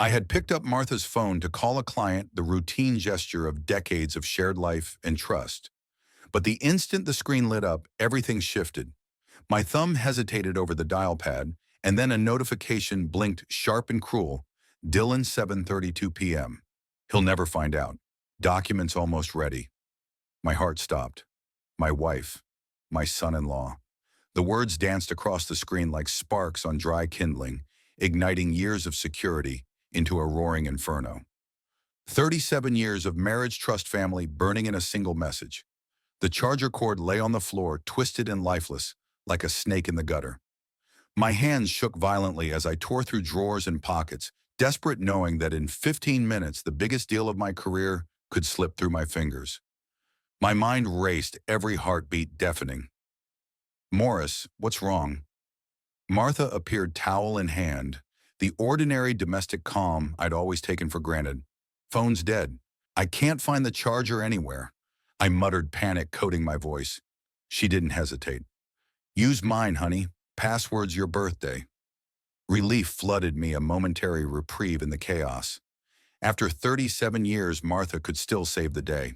I had picked up Martha's phone to call a client, the routine gesture of decades of shared life and trust. But the instant the screen lit up, everything shifted. My thumb hesitated over the dial pad, and then a notification blinked sharp and cruel. Dylan, 7:32 p.m. He'll never find out. Documents almost ready. My heart stopped. My wife. My son-in-law. The words danced across the screen like sparks on dry kindling, igniting years of security into a roaring inferno. 37 years of marriage, trust, family burning in a single message. The charger cord lay on the floor, twisted and lifeless, like a snake in the gutter. My hands shook violently as I tore through drawers and pockets, desperate knowing that in 15 minutes the biggest deal of my career could slip through my fingers. My mind raced, every heartbeat deafening. Morris, what's wrong? Martha appeared, towel in hand, the ordinary domestic calm I'd always taken for granted. Phone's dead. I can't find the charger anywhere. I muttered, panic coating my voice. She didn't hesitate. Use mine, honey. Password's your birthday. Relief flooded me, a momentary reprieve in the chaos. After 37 years, Martha could still save the day.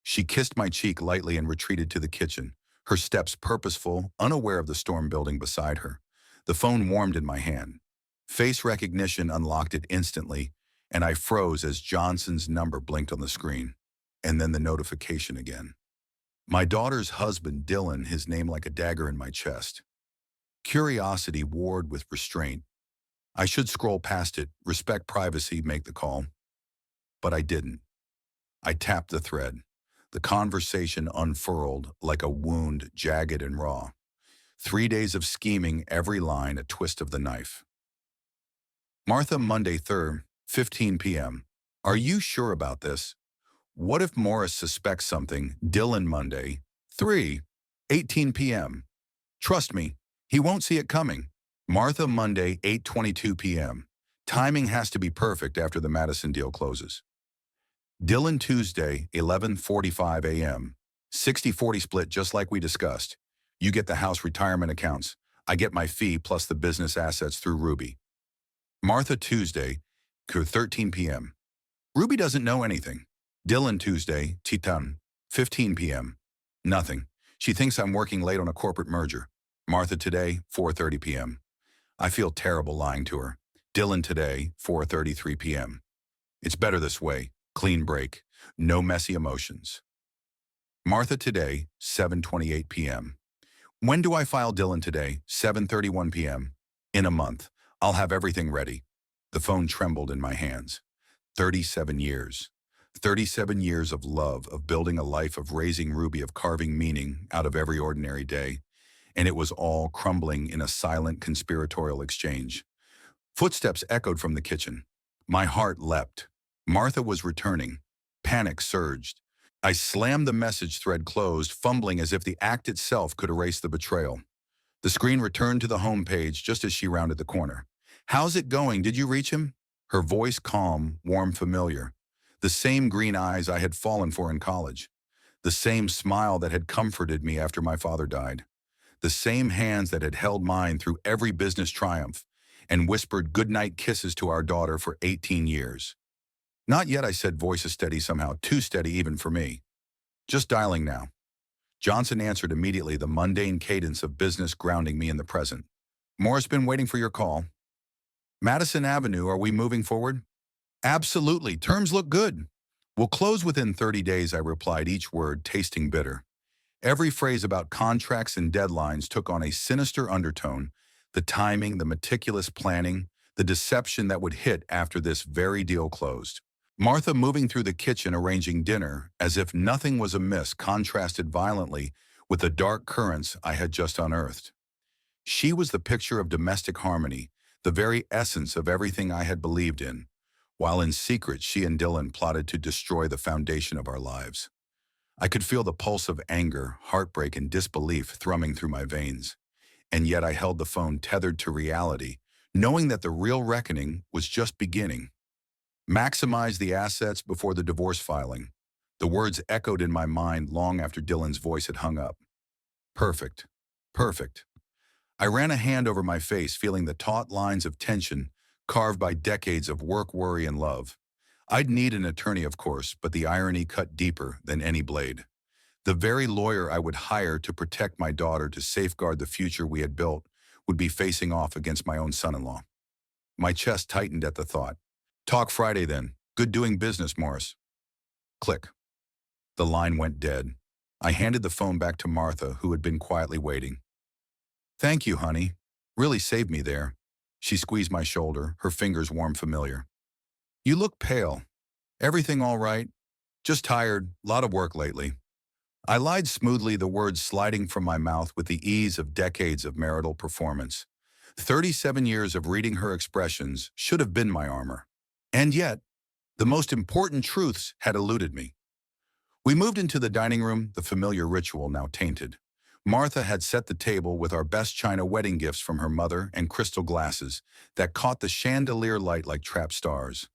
She kissed my cheek lightly and retreated to the kitchen, her steps purposeful, unaware of the storm building beside her. The phone warmed in my hand. Face recognition unlocked it instantly, and I froze as Johnson's number blinked on the screen. And then the notification again. My daughter's husband, Dylan, his name like a dagger in my chest. Curiosity warred with restraint. I should scroll past it, respect privacy, make the call. But I didn't. I tapped the thread. The conversation unfurled like a wound, jagged and raw. 3 days of scheming, every line a twist of the knife. Martha, Monday 3rd, 15 p.m. Are you sure about this? What if Morris suspects something? Dylan, Monday 3:18 p.m. Trust me, he won't see it coming. Martha, Monday 8:22 p.m. Timing has to be perfect after the Madison deal closes. Dylan, Tuesday 11:45 a.m. 60-40 split just like we discussed. You get the house retirement accounts. I get my fee plus the business assets through Ruby. Martha, Tuesday 13 p.m. Ruby doesn't know anything. Dylan, Tuesday, Titan, 15 p.m. Nothing. She thinks I'm working late on a corporate merger. Martha, today, 4:30 p.m. I feel terrible lying to her. Dylan, today, 4:33 p.m. It's better this way. Clean break. No messy emotions. Martha, today, 7:28 p.m. When do I file? Dylan, today, 7:31 p.m. In a month. I'll have everything ready. The phone trembled in my hands. 37 years. 37 years of love, of building a life, of raising Ruby, of carving meaning out of every ordinary day. And it was all crumbling in a silent conspiratorial exchange. Footsteps echoed from the kitchen. My heart leapt. Martha was returning. Panic surged. I slammed the message thread closed, fumbling as if the act itself could erase the betrayal. The screen returned to the home page just as she rounded the corner. How's it going? Did you reach him? Her voice calm, warm, familiar. The same green eyes I had fallen for in college. The same smile that had comforted me after my father died. The same hands that had held mine through every business triumph and whispered goodnight kisses to our daughter for 18 years. Not yet, I said, voice steady, somehow too steady even for me. Just dialing now. Johnson answered immediately, the mundane cadence of business grounding me in the present. Morris, been waiting for your call. Madison Avenue, are we moving forward? Absolutely, terms look good. We'll close within 30 days, I replied, each word tasting bitter. Every phrase about contracts and deadlines took on a sinister undertone, the timing, the meticulous planning, the deception that would hit after this very deal closed. Martha, moving through the kitchen arranging dinner, as if nothing was amiss, contrasted violently with the dark currents I had just unearthed. She was the picture of domestic harmony, the very essence of everything I had believed in, while in secret she and Dylan plotted to destroy the foundation of our lives. I could feel the pulse of anger, heartbreak, and disbelief thrumming through my veins, and yet I held the phone tethered to reality, knowing that the real reckoning was just beginning. Maximize the assets before the divorce filing. The words echoed in my mind long after Dylan's voice had hung up. Perfect. Perfect. I ran a hand over my face, feeling the taut lines of tension carved by decades of work, worry, and love. I'd need an attorney, of course, but the irony cut deeper than any blade. The very lawyer I would hire to protect my daughter, to safeguard the future we had built, would be facing off against my own son-in-law. My chest tightened at the thought. Talk Friday then. Good doing business, Morris. Click. The line went dead. I handed the phone back to Martha, who had been quietly waiting. Thank you, honey. Really saved me there. She squeezed my shoulder, her fingers warm familiar. You look pale. Everything all right? Just tired, lot of work lately. I lied smoothly, the words sliding from my mouth with the ease of decades of marital performance. 37 years of reading her expressions should have been my armor. And yet, the most important truths had eluded me. We moved into the dining room, the familiar ritual now tainted. Martha had set the table with our best china wedding gifts from her mother and crystal glasses that caught the chandelier light like trapped stars.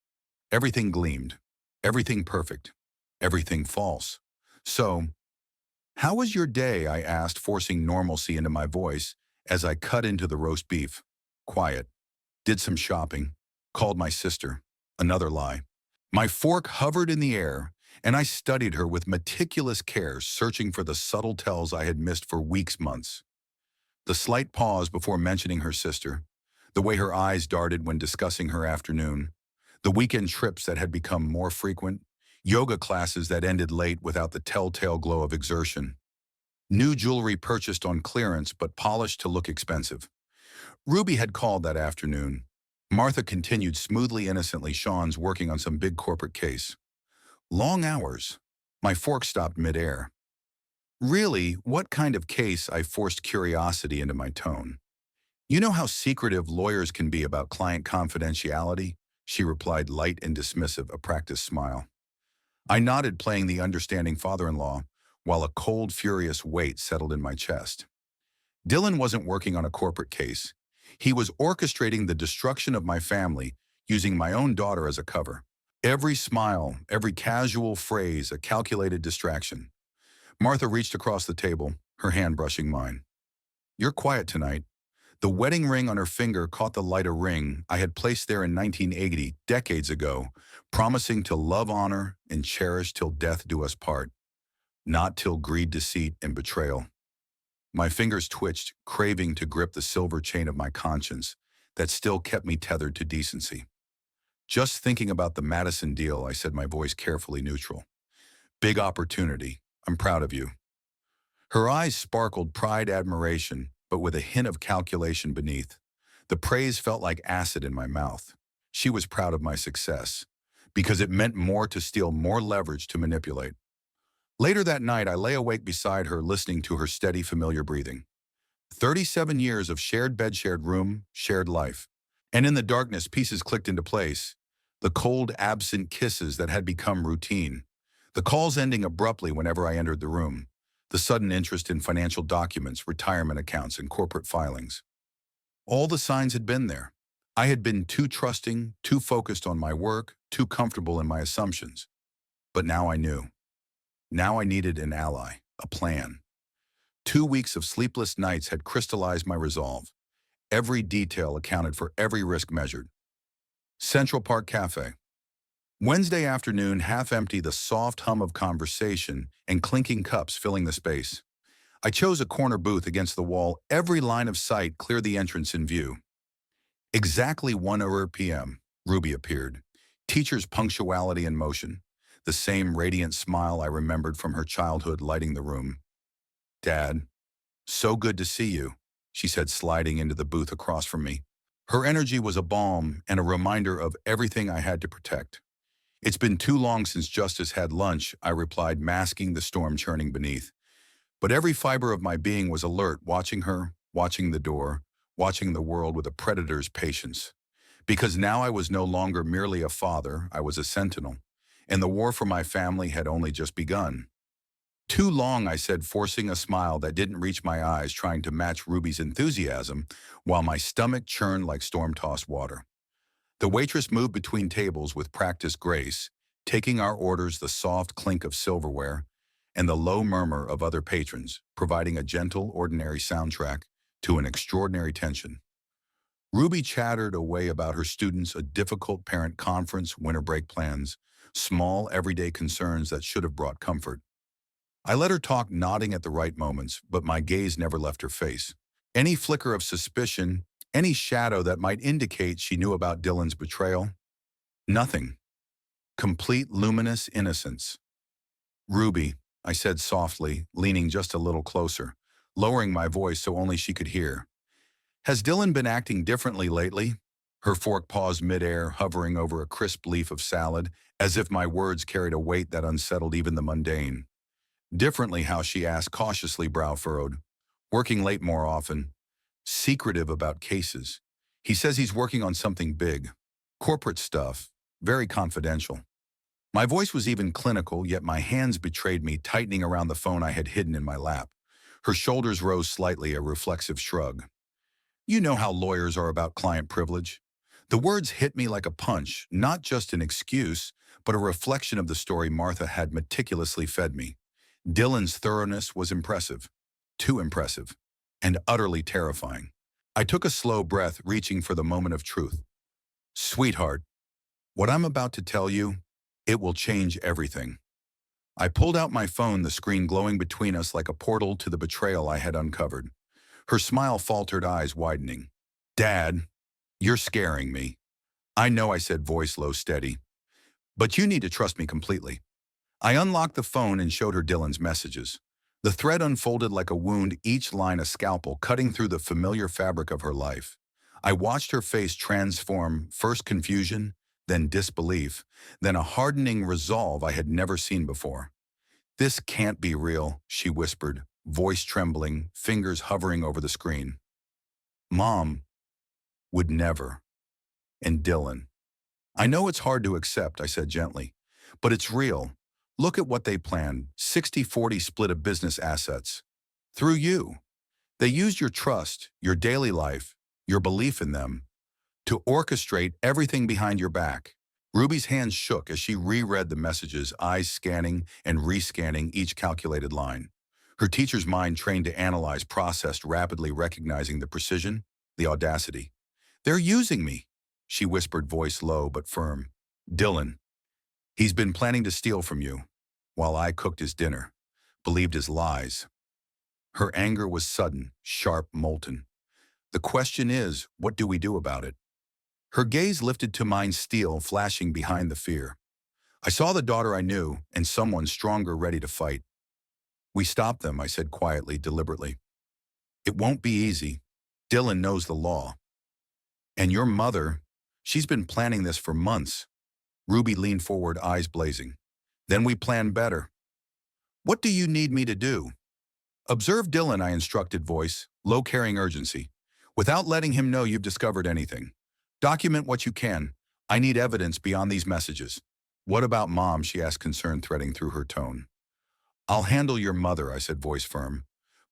Everything gleamed, everything perfect, everything false. So, how was your day? I asked, forcing normalcy into my voice as I cut into the roast beef. Quiet. Did some shopping. Called my sister. Another lie. My fork hovered in the air, and I studied her with meticulous care, searching for the subtle tells I had missed for weeks, months. The slight pause before mentioning her sister, the way her eyes darted when discussing her afternoon, the weekend trips that had become more frequent, yoga classes that ended late without the telltale glow of exertion, new jewelry purchased on clearance but polished to look expensive. Ruby had called that afternoon. Martha continued smoothly, innocently. Sean's working on some big corporate case. Long hours. My fork stopped midair. Really, what kind of case? I forced curiosity into my tone. You know how secretive lawyers can be about client confidentiality? She replied, light and dismissive, a practiced smile. I nodded, playing the understanding father-in-law, while a cold, furious weight settled in my chest. Dylan wasn't working on a corporate case. He was orchestrating the destruction of my family, using my own daughter as a cover. Every smile, every casual phrase, a calculated distraction. Martha reached across the table, her hand brushing mine. You're quiet tonight. The wedding ring on her finger caught the light, a ring I had placed there in 1980, decades ago, promising to love, honor, and cherish till death do us part. Not till greed, deceit, and betrayal. My fingers twitched, craving to grip the silver chain of my conscience that still kept me tethered to decency. Just thinking about the Madison deal, I said, my voice carefully neutral. Big opportunity. I'm proud of you. Her eyes sparkled pride, admiration, but with a hint of calculation beneath. The praise felt like acid in my mouth. She was proud of my success, because it meant more to steal, more leverage to manipulate. Later that night, I lay awake beside her, listening to her steady, familiar breathing. 37 years of shared bed, shared room, shared life. And in the darkness, pieces clicked into place. The cold, absent kisses that had become routine. The calls ending abruptly whenever I entered the room. The sudden interest in financial documents, retirement accounts, and corporate filings. All the signs had been there. I had been too trusting, too focused on my work, too comfortable in my assumptions. But now I knew. Now I needed an ally, a plan. 2 weeks of sleepless nights had crystallized my resolve. Every detail accounted for, every risk measured. Central Park Cafe. Wednesday afternoon, half empty, the soft hum of conversation and clinking cups filling the space. I chose a corner booth against the wall, every line of sight clear, the entrance in view. Exactly 1 p.m., Ruby appeared. Teacher's punctuality in motion. The same radiant smile I remembered from her childhood lighting the room. Dad, so good to see you, she said, sliding into the booth across from me. Her energy was a balm and a reminder of everything I had to protect. It's been too long since Justice had lunch, I replied, masking the storm churning beneath. But every fiber of my being was alert, watching her, watching the door, watching the world with a predator's patience. Because now I was no longer merely a father, I was a sentinel, and the war for my family had only just begun. Too long, I said, forcing a smile that didn't reach my eyes, trying to match Ruby's enthusiasm, while my stomach churned like storm-tossed water. The waitress moved between tables with practiced grace, taking our orders, the soft clink of silverware, and the low murmur of other patrons, providing a gentle, ordinary soundtrack to an extraordinary tension. Ruby chattered away about her students, a difficult parent conference, winter break plans, small everyday concerns that should have brought comfort. I let her talk, nodding at the right moments, but my gaze never left her face. Any flicker of suspicion, any shadow that might indicate she knew about Dylan's betrayal? Nothing. Complete luminous innocence. Ruby, I said softly, leaning just a little closer, lowering my voice so only she could hear. Has Dylan been acting differently lately? Her fork paused midair, hovering over a crisp leaf of salad, as if my words carried a weight that unsettled even the mundane. Differently, how, she asked, cautiously, brow furrowed. Working late more often. Secretive about cases. He says he's working on something big. Corporate stuff. Very confidential. My voice was even clinical, yet my hands betrayed me, tightening around the phone I had hidden in my lap. Her shoulders rose slightly, a reflexive shrug. You know how lawyers are about client privilege. The words hit me like a punch, not just an excuse, but a reflection of the story Martha had meticulously fed me. Dylan's thoroughness was impressive, too impressive, and utterly terrifying. I took a slow breath, reaching for the moment of truth. Sweetheart, what I'm about to tell you, it will change everything. I pulled out my phone, the screen glowing between us like a portal to the betrayal I had uncovered. Her smile faltered, eyes widening. Dad, you're scaring me. I know, I said, voice low, steady. But you need to trust me completely. I unlocked the phone and showed her Dylan's messages. The thread unfolded like a wound, each line a scalpel cutting through the familiar fabric of her life. I watched her face transform, first confusion, then disbelief, then a hardening resolve I had never seen before. This can't be real, she whispered, voice trembling, fingers hovering over the screen. Mom would never. And Dylan. I know it's hard to accept, I said gently, but it's real. Look at what they planned, 60-40 split of business assets. Through you. They used your trust, your daily life, your belief in them, to orchestrate everything behind your back. Ruby's hands shook as she reread the messages, eyes scanning and rescanning each calculated line. Her teacher's mind, trained to analyze, processed, rapidly recognizing the precision, the audacity. They're using me, she whispered, voice low but firm. Dylan, he's been planning to steal from you, while I cooked his dinner, believed his lies. Her anger was sudden, sharp, molten. The question is, what do we do about it? Her gaze lifted to mine, steel flashing behind the fear. I saw the daughter I knew, and someone stronger, ready to fight. We stop them, I said quietly, deliberately. It won't be easy. Dylan knows the law. And your mother, she's been planning this for months. Ruby leaned forward, eyes blazing. Then we plan better. What do you need me to do? Observe Dylan, I instructed, voice, low, carrying urgency. Without letting him know you've discovered anything. Document what you can. I need evidence beyond these messages. What about Mom? She asked, concern threading through her tone. I'll handle your mother, I said, voice firm.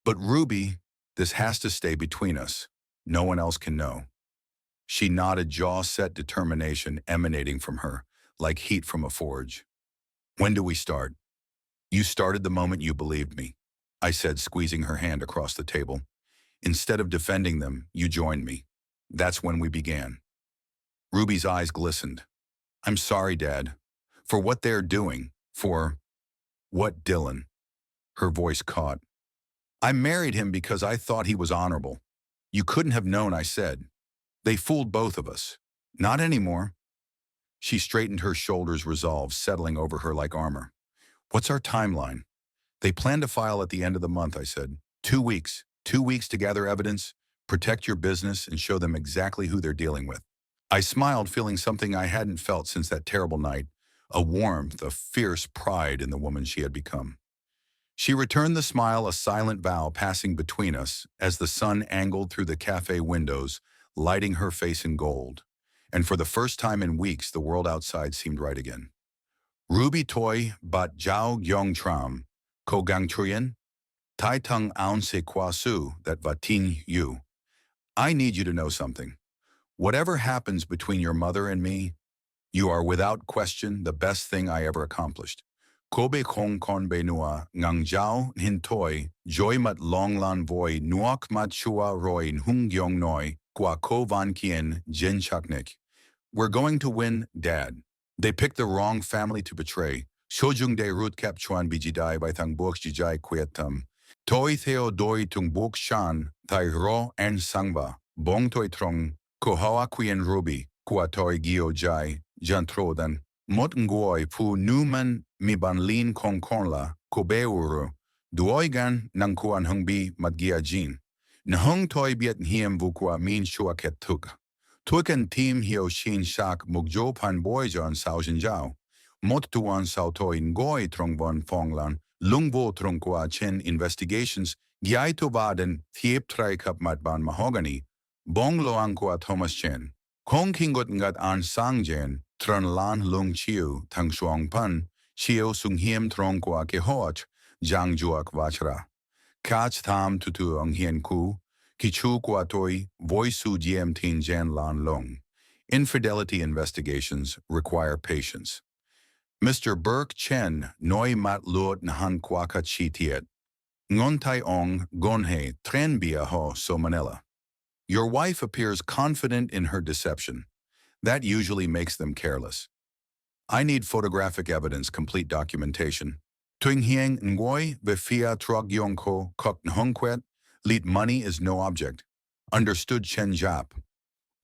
But Ruby, this has to stay between us. No one else can know. She nodded, jaw set, determination emanating from her, like heat from a forge. When do we start? You started the moment you believed me, I said, squeezing her hand across the table. Instead of defending them, you joined me. That's when we began. Ruby's eyes glistened. I'm sorry, Dad. For what they're doing. For what, Dylan? Her voice caught. I married him because I thought he was honorable. You couldn't have known, I said. They fooled both of us. Not anymore. She straightened her shoulders, resolve settling over her like armor. What's our timeline? They plan to file at the end of the month, I said. 2 weeks. 2 weeks to gather evidence, protect your business, and show them exactly who they're dealing with. I smiled, feeling something I hadn't felt since that terrible night, a warmth, a fierce pride in the woman she had become. She returned the smile, a silent vow passing between us as the sun angled through the cafe windows, lighting her face in gold. And for the first time in weeks, the world outside seemed right again. Ruby Toy Bat Jiao Yong Tram, Ko Gang Truyen, Tai Tung Aun Se Kwa Su, that Vatin Yu. I need you to know something. Whatever happens between your mother and me, you are without question the best thing I ever accomplished. Kobe Kong Kon Be Nua Ngang Jiao Hin Toi Joy Mat Long Lan Voi Nuok Mat Chua Roy Hung Gyong Noi kwa ko van kien jin chaknik. We're going to win, Dad. They picked the wrong family to betray. Shojung de root kap chuan bijidai by thang bok jijai quietum. Toi theo doi tung bok shan, thai ro en sangba, bong toi trong, ko hoa quien ruby, kwa toi gio jai, jantrodan, mot ngoi pu numan mi ban lin kong konla, ko beuru, duoigan nang kuan hung bi matgia jin. Nahung toi biet hiem vukwa min shua ket tuk. Tuikan team hio shin shak mugjo pan boyjon sao jinjao. Mot tuan sao toi ngoi trong von fonglan, lungbo trong kwa chen investigations, gyai to baden thiep trai kap matban mahogany, bong loang kwa Thomas Chen. Kong kingot ngat an sang jen, tran lan lung chiu, tang shuang pan, chiu sung hiem trong kwa ke hoach, jang juak vachra. Kach tham tutu ang hien ku, kichu kwa toi, voisu diem tin jen lan long. Infidelity investigations require patience. Mr. Burke Chen noi mat luot nahan kwaka chi tiet. Ngon tai ong gonhe tren bia ho so Manila. Your wife appears confident in her deception. That usually makes them careless. I need photographic evidence, complete documentation. Tuing hieng ngoi befia trog yongko kok nhongkwet, lead money is no object. Understood Chen Jap.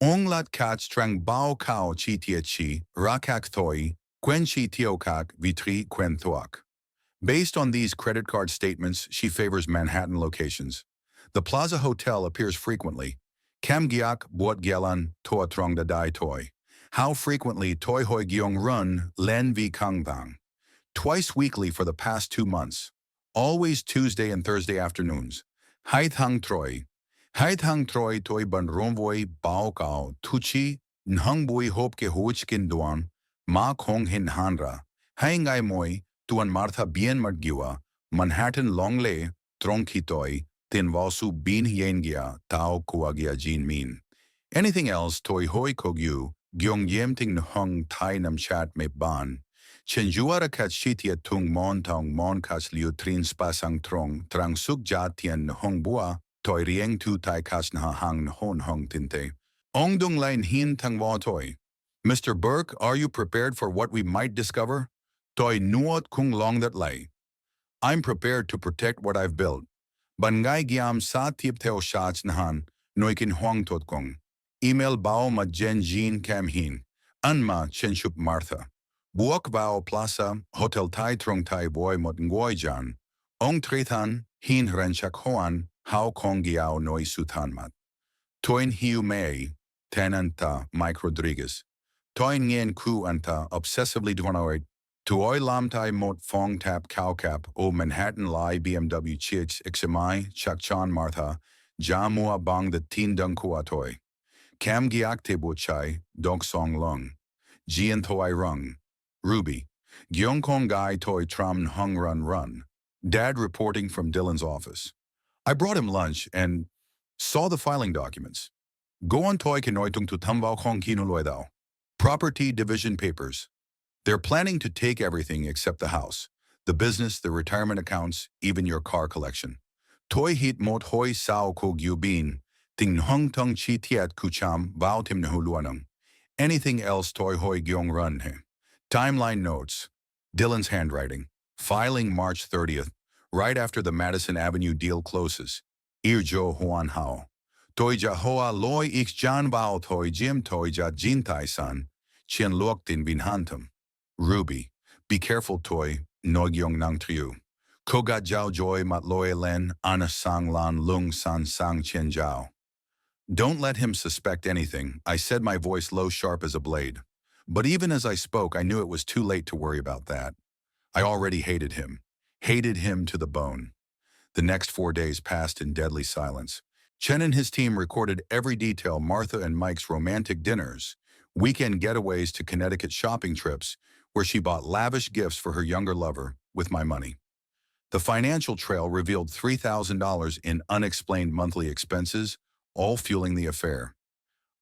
Ong lat kat strang bao kao chi tiet chi, rakak thoi, quen chi tiokak vitri quen thuak. Based on these credit card statements, she favors Manhattan locations. The Plaza Hotel appears frequently. Kam giak buot gyalan toa trong da dai toy. How frequently toi hoi gyong run len vi kang thang. Twice weekly for the past 2 months. Always Tuesday and Thursday afternoons. Hai thang troi. Hai thang troi toi ban romvoi bao kao tuchi nhang bui hop ke hoch kin duan ma kong hin hanra. Hai ngai moi tuan Martha bien margiwa Manhattan longle tronki tin valsu bin hiengia tao kuagia jin min. Anything else toi hoi kogyu gyong yem ting nhong tai nam chat me ban. Chen juara kat shitia tung mon tong mon kas liu trin spasang trang suk ja tien nhong bua toi rieng tu tai kas nha hang nhon hong tinte. Ong dung lain hin tang wa toi. Mr. Burke, are you prepared for what we might discover? Toi nuot kung long that lay. I'm prepared to protect what I've built. Ban ngai giam sa tip teo shots nahan, noikin huang tot kong. Email bao ma jen jin cam hin. Anma chen shup Martha. Buok bao plaza, hotel tai trong tai boy mot ngoi jan. Ong trethan, hin renchak hoan, hao kong giao noi sutan mat. Toin hiu mei, tenanta Mike Rodriguez. Toin ngien ku anta obsessively duanoid. Tuoi lam tai mot fong tap cow cap o Manhattan lai BMW chich xmi chak chan Martha, jamua bang the tin dung kuatoi. Cam giak te bo chai, dog song lung. Jian toi rung. Ruby. Gyong kong gai toi tram hung run. Dad reporting from Dylan's office. I brought him lunch and saw the filing documents. Go on toi kinoitung tu tambao kong kinuloi dao. Property division papers. They're planning to take everything except the house, the business, the retirement accounts, even your car collection. Toi hit mot hoi sao ko gyubin, ting hung tung chi tiat kucham bao tim nahuluanung. Anything else toi hoi gyong run he. Timeline notes. Dylan's handwriting. Filing March 30th, right after the Madison Avenue deal closes. Irjo Huan Hao. Toi ja hoa loi ik jan bao toi jim toi ja jin tai san. Chien luok din binhantum. Ruby. Be careful toi, Nogyong nang triu. Koga jiao joy mat loi len, ana sang lan lung san sang chien jiao. Don't let him suspect anything, I said, my voice low sharp as a blade. But even as I spoke, I knew it was too late to worry about that. I already hated him to the bone. The next 4 days passed in deadly silence. Chen and his team recorded every detail: Martha and Mike's romantic dinners, weekend getaways to Connecticut shopping trips, where she bought lavish gifts for her younger lover with my money. The financial trail revealed $3,000 in unexplained monthly expenses, all fueling the affair.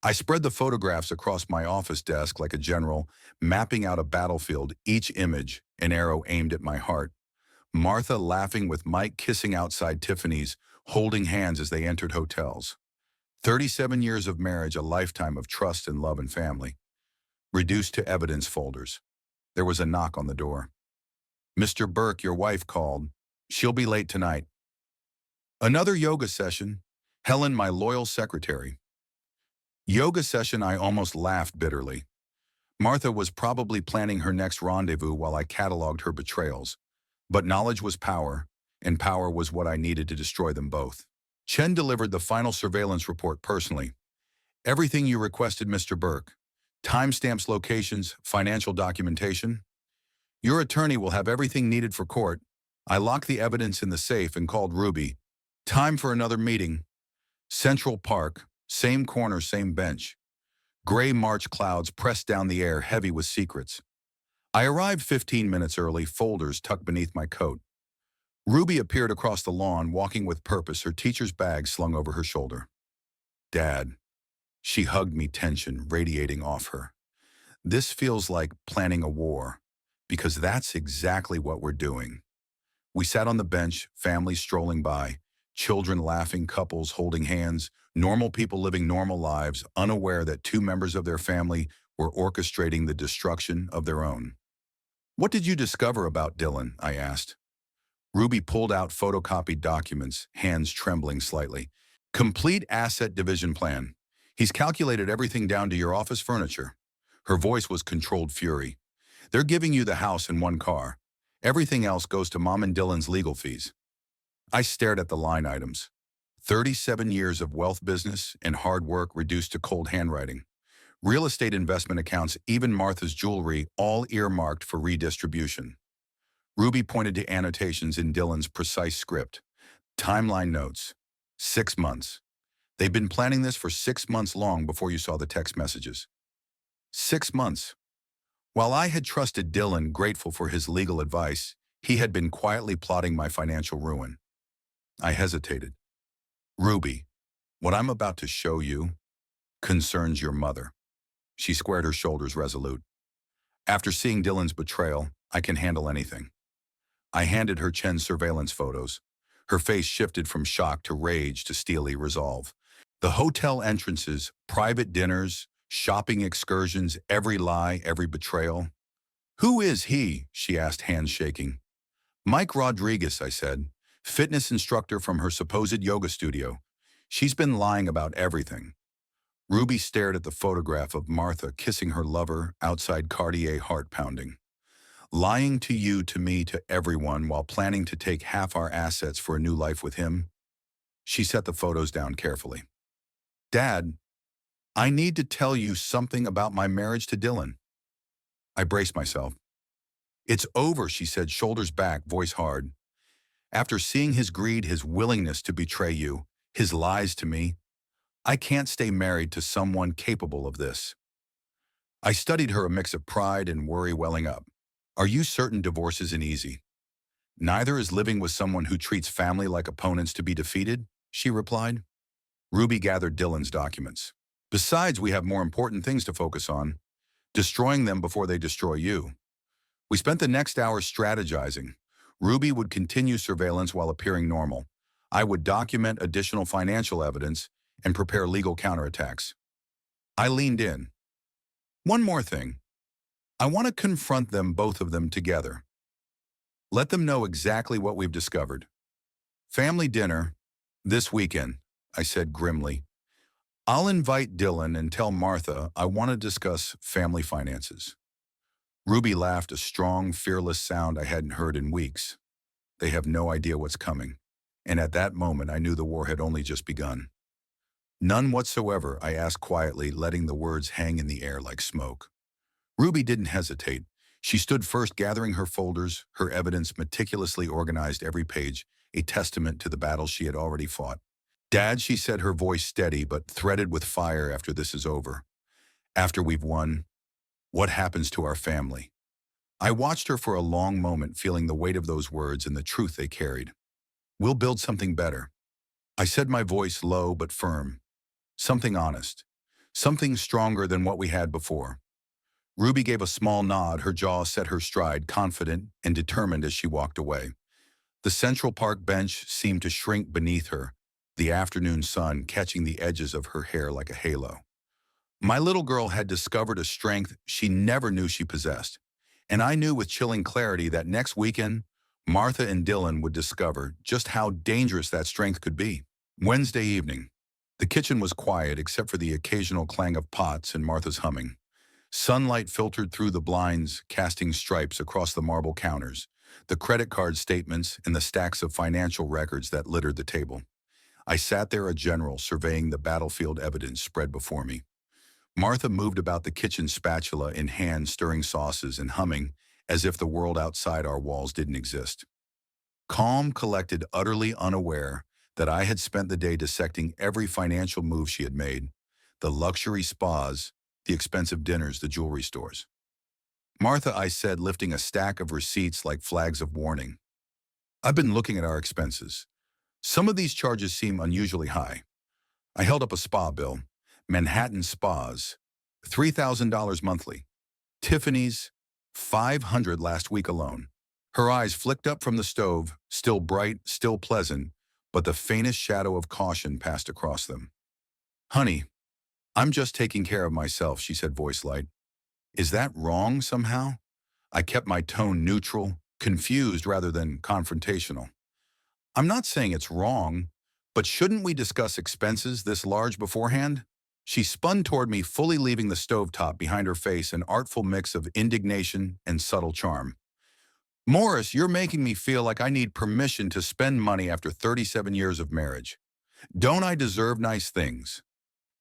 I spread the photographs across my office desk like a general, mapping out a battlefield, each image an arrow aimed at my heart. Martha laughing with Mike kissing outside Tiffany's, holding hands as they entered hotels. 37 years of marriage, a lifetime of trust and love and family, reduced to evidence folders. There was a knock on the door. "Mr. Burke, your wife called. She'll be late tonight." "Another yoga session?" "Helen, my loyal secretary." Yoga session, I almost laughed bitterly. Martha was probably planning her next rendezvous while I cataloged her betrayals. But knowledge was power, and power was what I needed to destroy them both. Chen delivered the final surveillance report personally. "Everything you requested, Mr. Burke. Timestamps, locations, financial documentation. Your attorney will have everything needed for court." I locked the evidence in the safe and called Ruby. "Time for another meeting." Central Park, same corner, same bench. Gray March clouds pressed down the air, heavy with secrets. I arrived 15 minutes early, folders tucked beneath my coat. Ruby appeared across the lawn, walking with purpose, her teacher's bag slung over her shoulder. "Dad." She hugged me, tension radiating off her. "This feels like planning a war, because that's exactly what we're doing." We sat on the bench, families strolling by, children laughing, couples holding hands, normal people living normal lives, unaware that two members of their family were orchestrating the destruction of their own. "What did you discover about Dylan?" I asked. Ruby pulled out photocopied documents, hands trembling slightly. "Complete asset division plan. He's calculated everything down to your office furniture." Her voice was controlled fury. "They're giving you the house and one car. Everything else goes to Mom and Dylan's legal fees." I stared at the line items. 37 years of wealth business and hard work reduced to cold handwriting. Real estate investment accounts, even Martha's jewelry, all earmarked for redistribution. Ruby pointed to annotations in Dylan's precise script. Timeline notes. 6 months. They've been planning this for 6 months long before you saw the text messages. 6 months. While I had trusted Dylan, grateful for his legal advice, he had been quietly plotting my financial ruin. I hesitated. "Ruby, what I'm about to show you concerns your mother." She squared her shoulders, resolute. "After seeing Dylan's betrayal, I can handle anything." I handed her Chen's surveillance photos. Her face shifted from shock to rage to steely resolve. The hotel entrances, private dinners, shopping excursions, every lie, every betrayal. "Who is he?" she asked, hands shaking. "Mike Rodriguez," I said. "Fitness instructor from her supposed yoga studio. She's been lying about everything." Ruby stared at the photograph of Martha kissing her lover outside Cartier, heart pounding. "Lying to you, to me, to everyone, while planning to take half our assets for a new life with him." She set the photos down carefully. "Dad, I need to tell you something about my marriage to Dylan." I braced myself. "It's over," she said, shoulders back, voice hard. "After seeing his greed, his willingness to betray you, his lies to me, I can't stay married to someone capable of this." I studied her, a mix of pride and worry welling up. "Are you certain divorce isn't easy?" "Neither is living with someone who treats family like opponents to be defeated," she replied. Ruby gathered Dylan's documents. "Besides, we have more important things to focus on, destroying them before they destroy you." We spent the next hour strategizing. Ruby would continue surveillance while appearing normal. I would document additional financial evidence and prepare legal counterattacks. I leaned in. "One more thing. I want to confront them, both of them together. Let them know exactly what we've discovered." "Family dinner this weekend," I said grimly. "I'll invite Dylan and tell Martha I want to discuss family finances." Ruby laughed, a strong, fearless sound I hadn't heard in weeks. They have no idea what's coming. And at that moment, I knew the war had only just begun. "None whatsoever," I asked quietly, letting the words hang in the air like smoke. Ruby didn't hesitate. She stood first, gathering her folders, her evidence meticulously organized, every page, a testament to the battle she had already fought. "Dad," she said, her voice steady but threaded with fire, "after this is over, after we've won, what happens to our family?" I watched her for a long moment, feeling the weight of those words and the truth they carried. "We'll build something better." I said, my voice low but firm. "Something honest. Something stronger than what we had before." Ruby gave a small nod, her jaw set her stride, confident and determined as she walked away. The Central Park bench seemed to shrink beneath her, the afternoon sun catching the edges of her hair like a halo. My little girl had discovered a strength she never knew she possessed, and I knew with chilling clarity that next weekend, Martha and Dylan would discover just how dangerous that strength could be. Wednesday evening. The kitchen was quiet except for the occasional clang of pots and Martha's humming. Sunlight filtered through the blinds, casting stripes across the marble counters, the credit card statements, and the stacks of financial records that littered the table. I sat there a general surveying the battlefield evidence spread before me. Martha moved about the kitchen, spatula in hand, stirring sauces and humming as if the world outside our walls didn't exist. Calm, collected, utterly unaware that I had spent the day dissecting every financial move she had made, the luxury spas, the expensive dinners, the jewelry stores. Martha, I said, lifting a stack of receipts like flags of warning. I've been looking at our expenses. Some of these charges seem unusually high. I held up a spa bill. Manhattan Spas, $3,000 monthly. Tiffany's, $500 last week alone. Her eyes flicked up from the stove, still bright, still pleasant, but the faintest shadow of caution passed across them. Honey, I'm just taking care of myself, she said, voice light. Is that wrong somehow? I kept my tone neutral, confused rather than confrontational. I'm not saying it's wrong, but shouldn't we discuss expenses this large beforehand? She spun toward me, fully leaving the stovetop behind her face, an artful mix of indignation and subtle charm. Morris, you're making me feel like I need permission to spend money after 37 years of marriage. Don't I deserve nice things?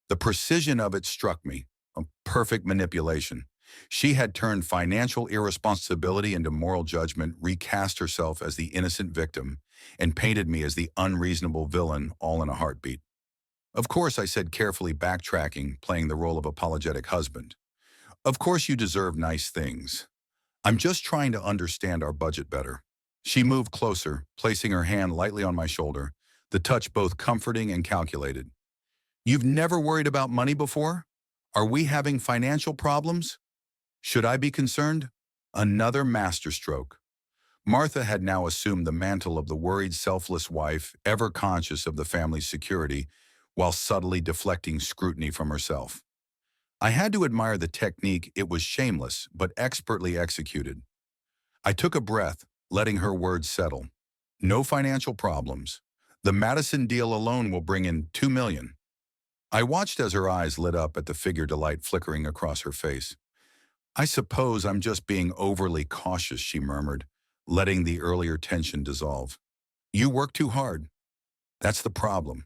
The precision of it struck me, a perfect manipulation. She had turned financial irresponsibility into moral judgment, recast herself as the innocent victim, and painted me as the unreasonable villain, all in a heartbeat. Of course, I said, carefully backtracking, playing the role of apologetic husband. Of course you deserve nice things. I'm just trying to understand our budget better. She moved closer, placing her hand lightly on my shoulder, the touch both comforting and calculated. You've never worried about money before? Are we having financial problems? Should I be concerned? Another masterstroke. Martha had now assumed the mantle of the worried, selfless wife, ever conscious of the family's security, while subtly deflecting scrutiny from herself. I had to admire the technique. It was shameless, but expertly executed. I took a breath, letting her words settle. No financial problems. The Madison deal alone will bring in $2 million. I watched as her eyes lit up at the figure, delight flickering across her face. I suppose I'm just being overly cautious, she murmured, letting the earlier tension dissolve. You work too hard. That's the problem.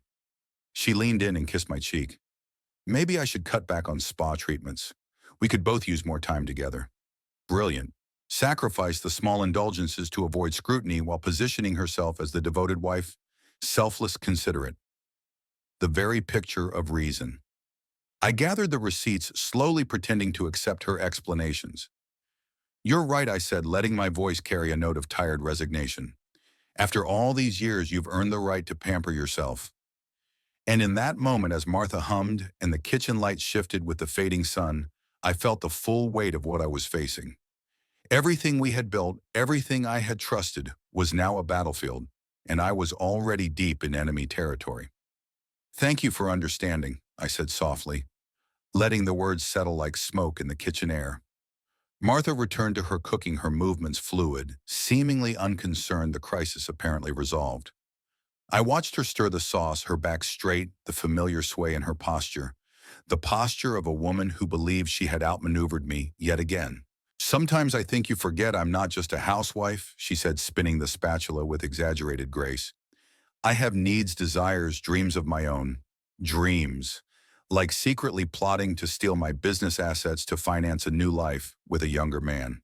She leaned in and kissed my cheek. Maybe I should cut back on spa treatments. We could both use more time together. Brilliant. Sacrifice the small indulgences to avoid scrutiny while positioning herself as the devoted wife, selfless, considerate. The very picture of reason. I gathered the receipts, slowly pretending to accept her explanations. You're right, I said, letting my voice carry a note of tired resignation. After all these years, you've earned the right to pamper yourself. And in that moment, as Martha hummed and the kitchen lights shifted with the fading sun, I felt the full weight of what I was facing. Everything we had built, everything I had trusted, was now a battlefield, and I was already deep in enemy territory. Thank you for understanding, I said softly, letting the words settle like smoke in the kitchen air. Martha returned to her cooking, her movements fluid, seemingly unconcerned, the crisis apparently resolved. I watched her stir the sauce, her back straight, the familiar sway in her posture, the posture of a woman who believed she had outmaneuvered me yet again. Sometimes I think you forget I'm not just a housewife, she said, spinning the spatula with exaggerated grace. I have needs, desires, dreams of my own. Dreams. Like secretly plotting to steal my business assets to finance a new life with a younger man.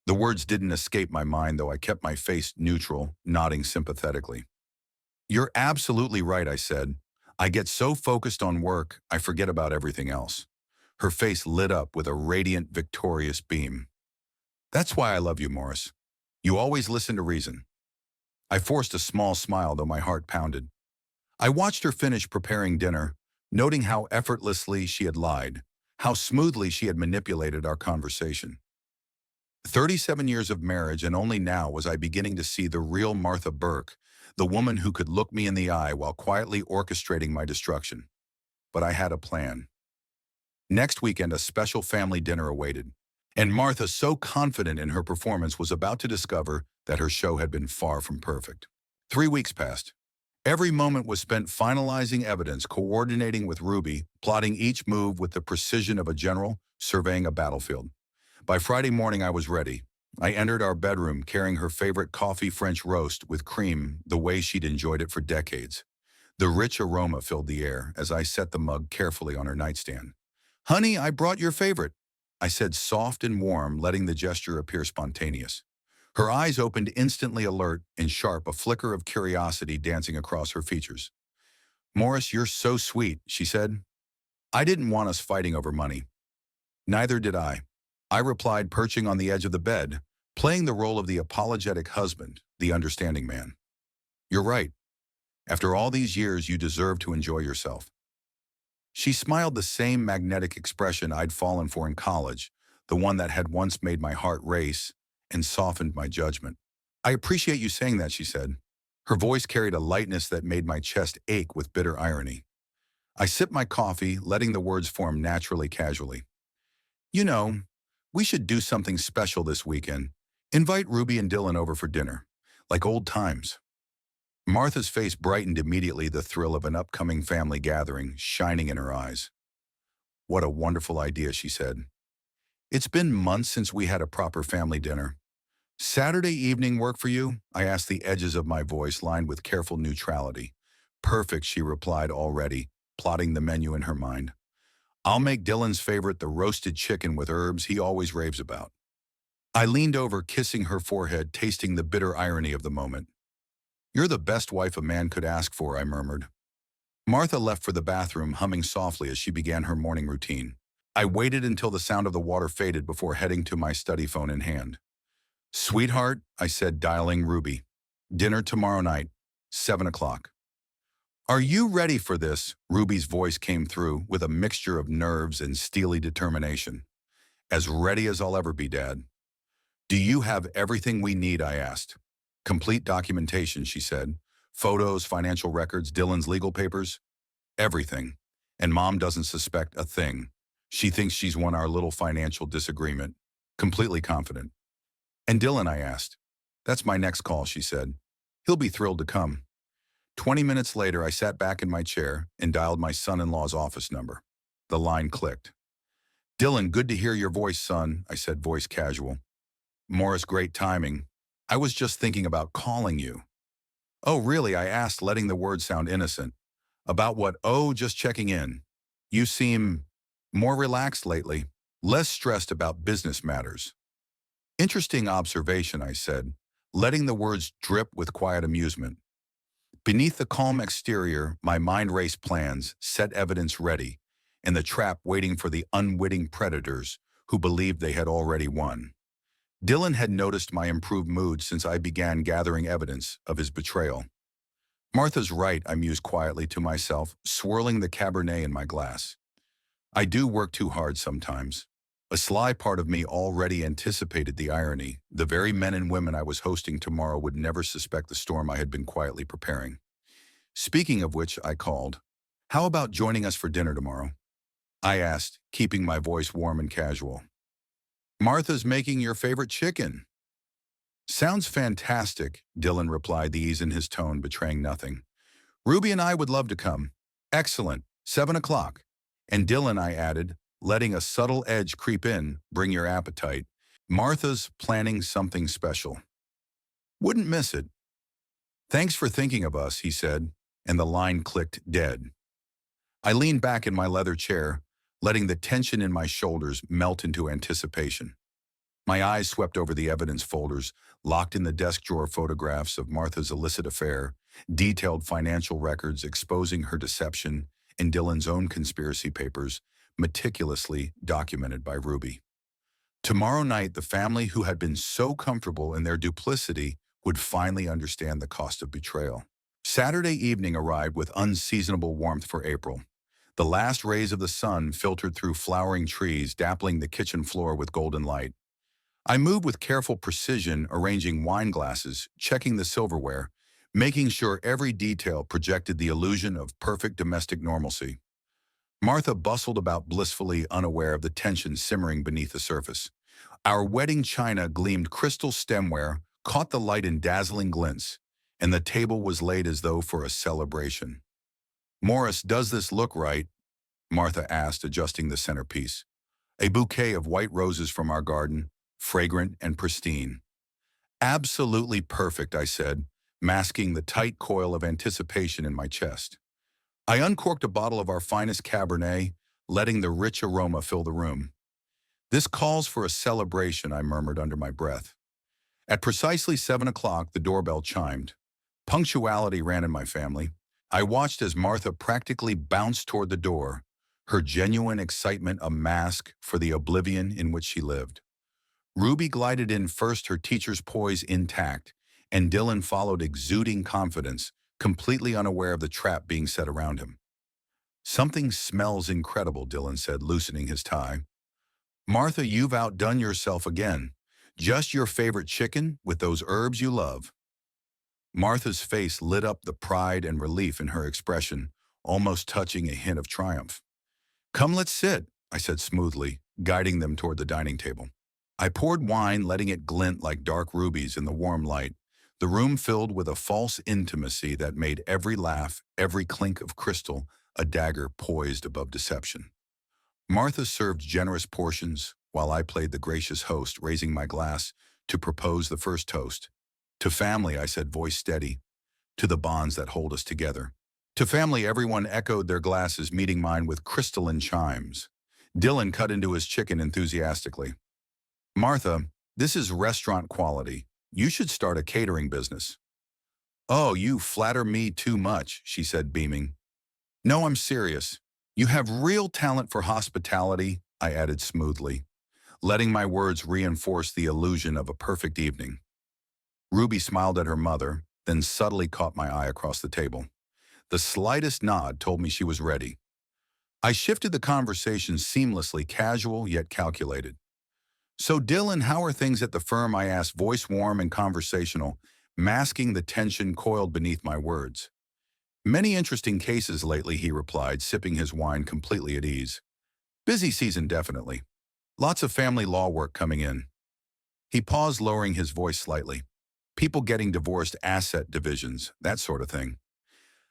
The words didn't escape my mind, though I kept my face neutral, nodding sympathetically. You're absolutely right, I said. I get so focused on work, I forget about everything else. Her face lit up with a radiant, victorious beam. That's why I love you, Morris. You always listen to reason. I forced a small smile, though my heart pounded. I watched her finish preparing dinner, noting how effortlessly she had lied, how smoothly she had manipulated our conversation. 37 years of marriage, and only now was I beginning to see the real Martha Burke, the woman who could look me in the eye while quietly orchestrating my destruction. But I had a plan. Next weekend, a special family dinner awaited, and Martha, so confident in her performance, was about to discover that her show had been far from perfect. 3 weeks passed. Every moment was spent finalizing evidence, coordinating with Ruby, plotting each move with the precision of a general surveying a battlefield. By Friday morning, I was ready. I entered our bedroom carrying her favorite coffee French roast with cream the way she'd enjoyed it for decades. The rich aroma filled the air as I set the mug carefully on her nightstand. "Honey, I brought your favorite," I said, soft and warm, letting the gesture appear spontaneous. Her eyes opened, instantly alert and sharp, a flicker of curiosity dancing across her features. "Morris, you're so sweet," she said. "I didn't want us fighting over money." "Neither did I replied, perching on the edge of the bed, playing the role of the apologetic husband, the understanding man. "You're right. After all these years, you deserve to enjoy yourself." She smiled, the same magnetic expression I'd fallen for in college, the one that had once made my heart race and softened my judgment. "I appreciate you saying that," she said. Her voice carried a lightness that made my chest ache with bitter irony. I sipped my coffee, letting the words form naturally, casually. "You know, we should do something special this weekend. Invite Ruby and Dylan over for dinner, like old times." Martha's face brightened immediately, the thrill of an upcoming family gathering shining in her eyes. "What a wonderful idea," she said. "It's been months since we had a proper family dinner. Saturday evening work for you?" I asked, the edges of my voice lined with careful neutrality. "Perfect," she replied, already plotting the menu in her mind. "I'll make Dylan's favorite, the roasted chicken with herbs he always raves about." I leaned over, kissing her forehead, tasting the bitter irony of the moment. "You're the best wife a man could ask for," I murmured. Martha left for the bathroom, humming softly as she began her morning routine. I waited until the sound of the water faded before heading to my study, phone in hand. "Sweetheart," I said, dialing Ruby. "Dinner tomorrow night, 7 o'clock. "Are you ready for this?" Ruby's voice came through with a mixture of nerves and steely determination. "As ready as I'll ever be, Dad." "Do you have everything we need?" I asked. "Complete documentation," she said. "Photos, financial records, Dylan's legal papers. Everything. And Mom doesn't suspect a thing. She thinks she's won our little financial disagreement. Completely confident." "And Dylan?" I asked. "That's my next call," she said. "He'll be thrilled to come." 20 minutes later, I sat back in my chair and dialed my son-in-law's office number. The line clicked. "Dylan, good to hear your voice, son," I said, voice casual. "Morris, great timing. I was just thinking about calling you." "Oh, really?" I asked, letting the words sound innocent. "About what?" "Oh, just checking in. You seem more relaxed lately, less stressed about business matters." "Interesting observation," I said, letting the words drip with quiet amusement. Beneath the calm exterior, my mind raced plans, set evidence ready, and the trap waiting for the unwitting predators who believed they had already won. Dylan had noticed my improved mood since I began gathering evidence of his betrayal. "Martha's right," I mused quietly to myself, swirling the Cabernet in my glass. "I do work too hard sometimes." A sly part of me already anticipated the irony. The very men and women I was hosting tomorrow would never suspect the storm I had been quietly preparing. Speaking of which, I called. "How about joining us for dinner tomorrow?" I asked, keeping my voice warm and casual. "Martha's making your favorite chicken." "Sounds fantastic," Dylan replied, the ease in his tone betraying nothing. "Ruby and I would love to come." "Excellent. 7 o'clock. And Dylan," I added, letting a subtle edge creep in, "bring your appetite. Martha's planning something special. Wouldn't miss it." "Thanks for thinking of us," he said, and the line clicked dead. I leaned back in my leather chair, letting the tension in my shoulders melt into anticipation. My eyes swept over the evidence folders, locked in the desk drawer photographs of Martha's illicit affair, detailed financial records exposing her deception, and Dylan's own conspiracy papers, meticulously documented by Ruby. Tomorrow night, the family who had been so comfortable in their duplicity would finally understand the cost of betrayal. Saturday evening arrived with unseasonable warmth for April. The last rays of the sun filtered through flowering trees, dappling the kitchen floor with golden light. I moved with careful precision, arranging wine glasses, checking the silverware, making sure every detail projected the illusion of perfect domestic normalcy. Martha bustled about blissfully unaware of the tension simmering beneath the surface. Our wedding china gleamed crystal stemware, caught the light in dazzling glints, and the table was laid as though for a celebration. "Morris, does this look right?" Martha asked, adjusting the centerpiece. A bouquet of white roses from our garden, fragrant and pristine. "Absolutely perfect," I said, masking the tight coil of anticipation in my chest. I uncorked a bottle of our finest Cabernet, letting the rich aroma fill the room. "This calls for a celebration," I murmured under my breath. At precisely 7 o'clock, the doorbell chimed. Punctuality ran in my family. I watched as Martha practically bounced toward the door, her genuine excitement a mask for the oblivion in which she lived. Ruby glided in first, her teacher's poise intact, and Dylan followed, exuding confidence, completely unaware of the trap being set around him. "Something smells incredible," Dylan said, loosening his tie. "Martha, you've outdone yourself again. Just your favorite chicken with those herbs you love." Martha's face lit up, the pride and relief in her expression, almost touching a hint of triumph. "Come, let's sit," I said smoothly, guiding them toward the dining table. I poured wine, letting it glint like dark rubies in the warm light, the room filled with a false intimacy that made every laugh, every clink of crystal, a dagger poised above deception. Martha served generous portions, while I played the gracious host, raising my glass to propose the first toast. "To family," I said, voice steady. "To the bonds that hold us together." To family, everyone echoed their glasses, meeting mine with crystalline chimes. Dylan cut into his chicken enthusiastically. "Martha, this is restaurant quality. You should start a catering business." "Oh, you flatter me too much," she said, beaming. "No, I'm serious. You have real talent for hospitality," I added smoothly, letting my words reinforce the illusion of a perfect evening. Ruby smiled at her mother, then subtly caught my eye across the table. The slightest nod told me she was ready. I shifted the conversation seamlessly, casual yet calculated. "So Dylan, how are things at the firm?" I asked, voice warm and conversational, masking the tension coiled beneath my words. "Many interesting cases lately," he replied, sipping his wine completely at ease. "Busy season, definitely. Lots of family law work coming in." He paused, lowering his voice slightly. "People getting divorced, asset divisions, that sort of thing."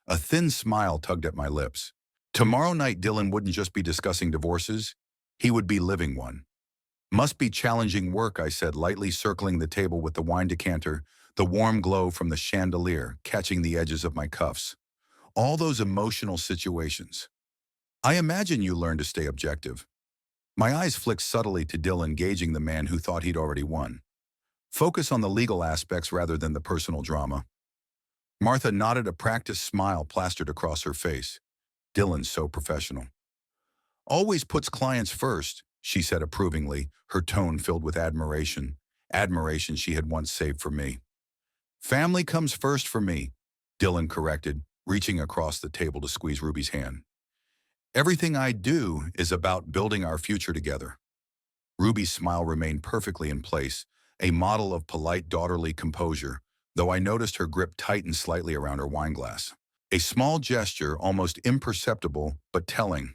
A thin smile tugged at my lips. Tomorrow night, Dylan wouldn't just be discussing divorces, he would be living one. "Must be challenging work," I said, lightly circling the table with the wine decanter, the warm glow from the chandelier catching the edges of my cuffs. "All those emotional situations. I imagine you learn to stay objective." My eyes flicked subtly to Dylan, gauging the man who thought he'd already won. "Focus on the legal aspects rather than the personal drama." Martha nodded, a practiced smile plastered across her face. "Dylan's so professional." "Always puts clients first," she said approvingly, her tone filled with admiration. Admiration she had once saved for me. "Family comes first for me," Dylan corrected, reaching across the table to squeeze Ruby's hand. "Everything I do is about building our future together." Ruby's smile remained perfectly in place, a model of polite, daughterly composure, though I noticed her grip tighten slightly around her wineglass. A small gesture, almost imperceptible, but telling.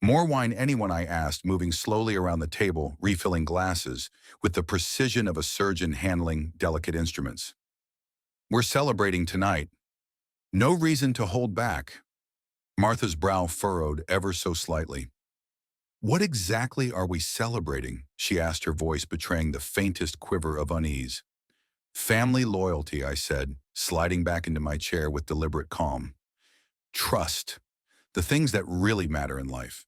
"More wine, anyone?" I asked, moving slowly around the table, refilling glasses, with the precision of a surgeon handling delicate instruments. "We're celebrating tonight. No reason to hold back." Martha's brow furrowed ever so slightly. "What exactly are we celebrating?" she asked, her voice betraying the faintest quiver of unease. "Family loyalty," I said, sliding back into my chair with deliberate calm. "Trust. The things that really matter in life."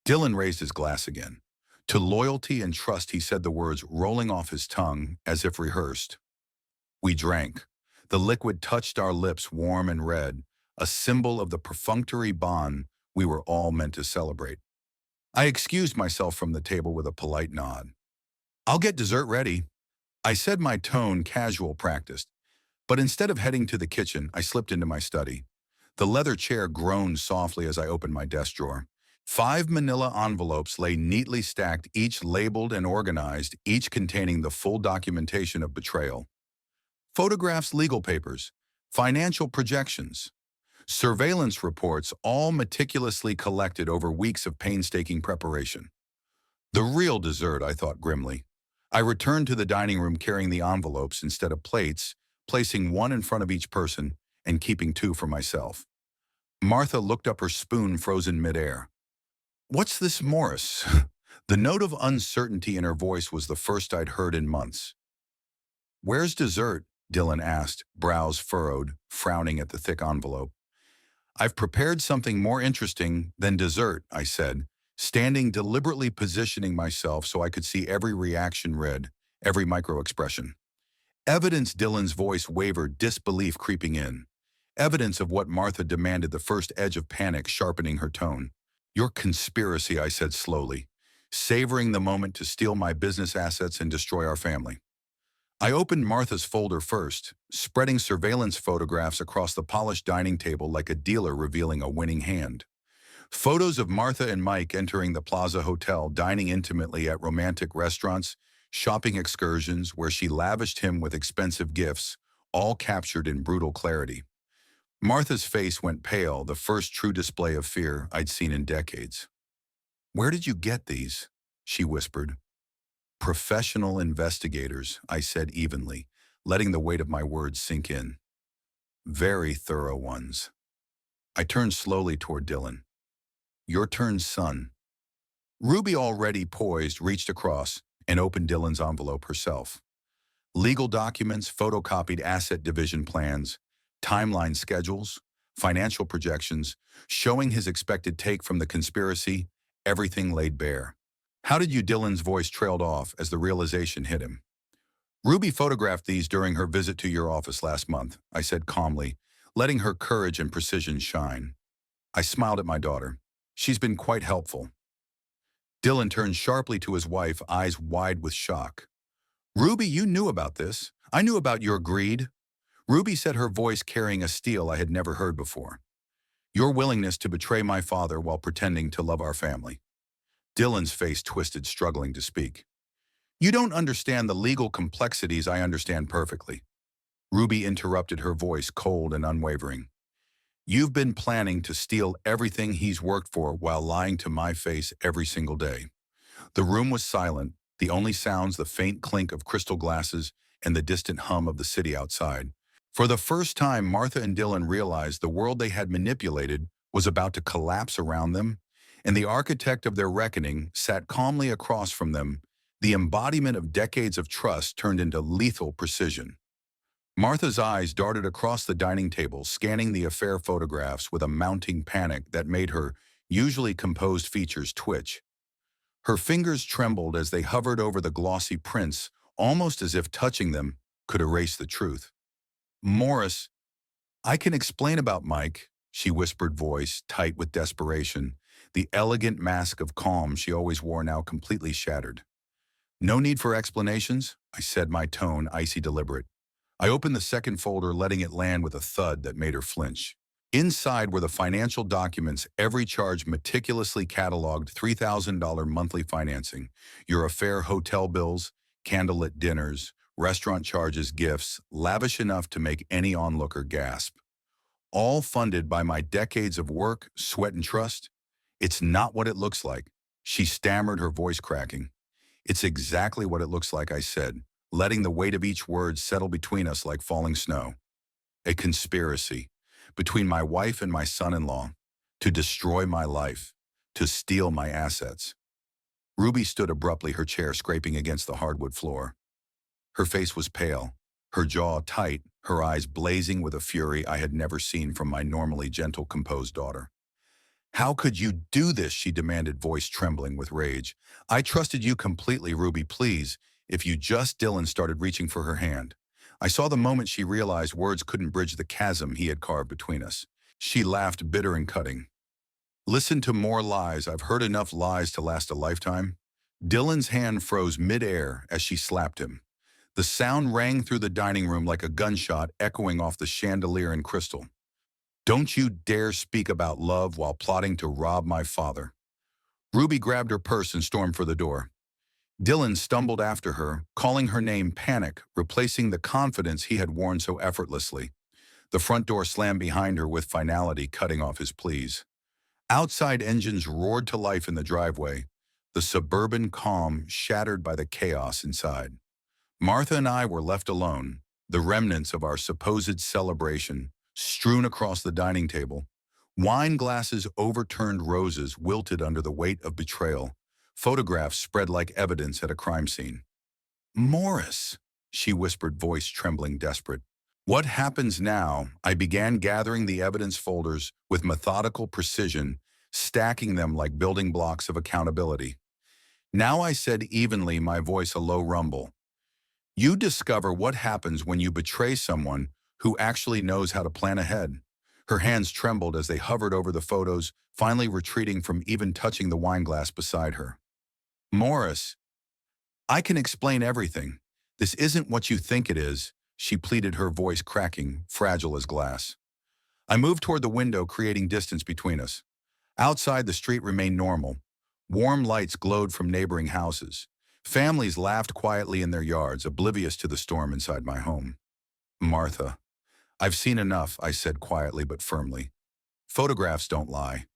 Dylan raised his glass again. "To loyalty and trust," he said, the words rolling off his tongue as if rehearsed. We drank. The liquid touched our lips, warm and red, a symbol of the perfunctory bond we were all meant to celebrate. I excused myself from the table with a polite nod. "I'll get dessert ready," I said, my tone casual, practiced. But instead of heading to the kitchen, I slipped into my study. The leather chair groaned softly as I opened my desk drawer. 5 manila envelopes lay neatly stacked, each labeled and organized, each containing the full documentation of betrayal. Photographs, legal papers, financial projections, surveillance reports, all meticulously collected over weeks of painstaking preparation. The real dessert, I thought grimly. I returned to the dining room carrying the envelopes instead of plates, placing one in front of each person and keeping two for myself. Martha looked up, her spoon frozen midair. "What's this, Morris?" The note of uncertainty in her voice was the first I'd heard in months. "Where's dessert?" Dylan asked, brows furrowed, frowning at the thick envelope. "I've prepared something more interesting than dessert," I said, standing, deliberately positioning myself so I could see every reaction read, every micro-expression. Evidence. Dylan's voice wavered, disbelief creeping in. Evidence of what Martha demanded, the first edge of panic sharpening her tone. "Your conspiracy," I said slowly, savoring the moment to steal my business assets and destroy our family. I opened Martha's folder first, spreading surveillance photographs across the polished dining table like a dealer revealing a winning hand. Photos of Martha and Mike entering the Plaza Hotel, dining intimately at romantic restaurants, shopping excursions where she lavished him with expensive gifts, all captured in brutal clarity. Martha's face went pale, the first true display of fear I'd seen in decades. "Where did you get these?" she whispered. "Professional investigators," I said evenly, letting the weight of my words sink in. "Very thorough ones." I turned slowly toward Dylan. "Your turn, son." Ruby, already poised, reached across and opened Dylan's envelope herself. Legal documents, photocopied asset division plans, timeline schedules, financial projections, showing his expected take from the conspiracy, everything laid bare. "How did you?" Dylan's voice trailed off as the realization hit him. "Ruby photographed these during her visit to your office last month," I said calmly, letting her courage and precision shine. I smiled at my daughter. "She's been quite helpful." Dylan turned sharply to his wife, eyes wide with shock. "Ruby, you knew about this. I knew about your greed." Ruby said, her voice carrying a steel I had never heard before. "Your willingness to betray my father while pretending to love our family." Dylan's face twisted, struggling to speak. "You don't understand the legal complexities. I understand perfectly." Ruby interrupted, her voice cold and unwavering. "You've been planning to steal everything he's worked for while lying to my face every single day." The room was silent, the only sounds the faint clink of crystal glasses and the distant hum of the city outside. For the first time, Martha and Dylan realized the world they had manipulated was about to collapse around them, and the architect of their reckoning sat calmly across from them, the embodiment of decades of trust turned into lethal precision. Martha's eyes darted across the dining table, scanning the affair photographs with a mounting panic that made her usually composed features twitch. Her fingers trembled as they hovered over the glossy prints, almost as if touching them could erase the truth. "Morris, I can explain about Mike," she whispered, voice tight with desperation, the elegant mask of calm she always wore now completely shattered. "No need for explanations," I said, my tone icy deliberate. I opened the second folder, letting it land with a thud that made her flinch. Inside were the financial documents, every charge meticulously cataloged: $3,000 monthly financing, your affair hotel bills, candlelit dinners, restaurant charges, gifts, lavish enough to make any onlooker gasp. All funded by my decades of work, sweat, and trust. "It's not what it looks like," she stammered, her voice cracking. "It's exactly what it looks like," I said, letting the weight of each word settle between us like falling snow. "A conspiracy between my wife and my son-in-law to destroy my life, to steal my assets." Ruby stood abruptly, her chair scraping against the hardwood floor. Her face was pale, her jaw tight, her eyes blazing with a fury I had never seen from my normally gentle, composed daughter. "How could you do this?" she demanded, voice trembling with rage. "I trusted you completely, Ruby, please. If you just..." Dylan started reaching for her hand. I saw the moment she realized words couldn't bridge the chasm he had carved between us. She laughed, bitter and cutting. "Listen to more lies. I've heard enough lies to last a lifetime." Dylan's hand froze midair as she slapped him. The sound rang through the dining room like a gunshot echoing off the chandelier and crystal. "Don't you dare speak about love while plotting to rob my father." Ruby grabbed her purse and stormed for the door. Dylan stumbled after her, calling her name Panic, replacing the confidence he had worn so effortlessly. The front door slammed behind her with finality, cutting off his pleas. Outside engines roared to life in the driveway, the suburban calm shattered by the chaos inside. Martha and I were left alone, the remnants of our supposed celebration strewn across the dining table. Wine glasses overturned, roses wilted under the weight of betrayal. Photographs spread like evidence at a crime scene. "Morris," she whispered, voice trembling, desperate. "What happens now?" I began gathering the evidence folders with methodical precision, stacking them like building blocks of accountability. "Now," I said evenly, my voice a low rumble. "You discover what happens when you betray someone who actually knows how to plan ahead." Her hands trembled as they hovered over the photos, finally retreating from even touching the wine glass beside her. "Morris, I can explain everything. This isn't what you think it is," she pleaded, her voice cracking, fragile as glass. I moved toward the window, creating distance between us. Outside, the street remained normal. Warm lights glowed from neighboring houses. Families laughed quietly in their yards, oblivious to the storm inside my home. "Martha, I've seen enough," I said quietly but firmly. "Photographs don't lie.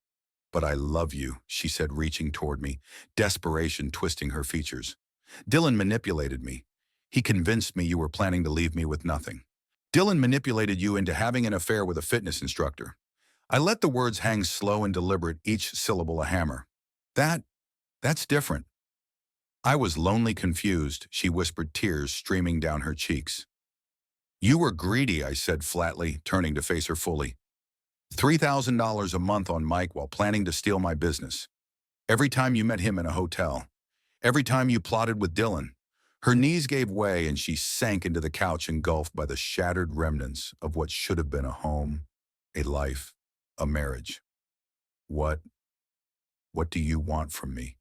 But I love you," she said, reaching toward me, desperation twisting her features. "Dylan manipulated me. He convinced me you were planning to leave me with nothing. Dylan manipulated you into having an affair with a fitness instructor." I let the words hang slow and deliberate, each syllable a hammer. That's different." "I was lonely, confused," she whispered, tears streaming down her cheeks. "You were greedy," I said flatly, turning to face her fully. $3,000 a month on Mike while planning to steal my business. Every time you met him in a hotel. Every time you plotted with Dylan." Her knees gave way and she sank into the couch, engulfed by the shattered remnants of what should have been a home, a life, a marriage. What do you want from me?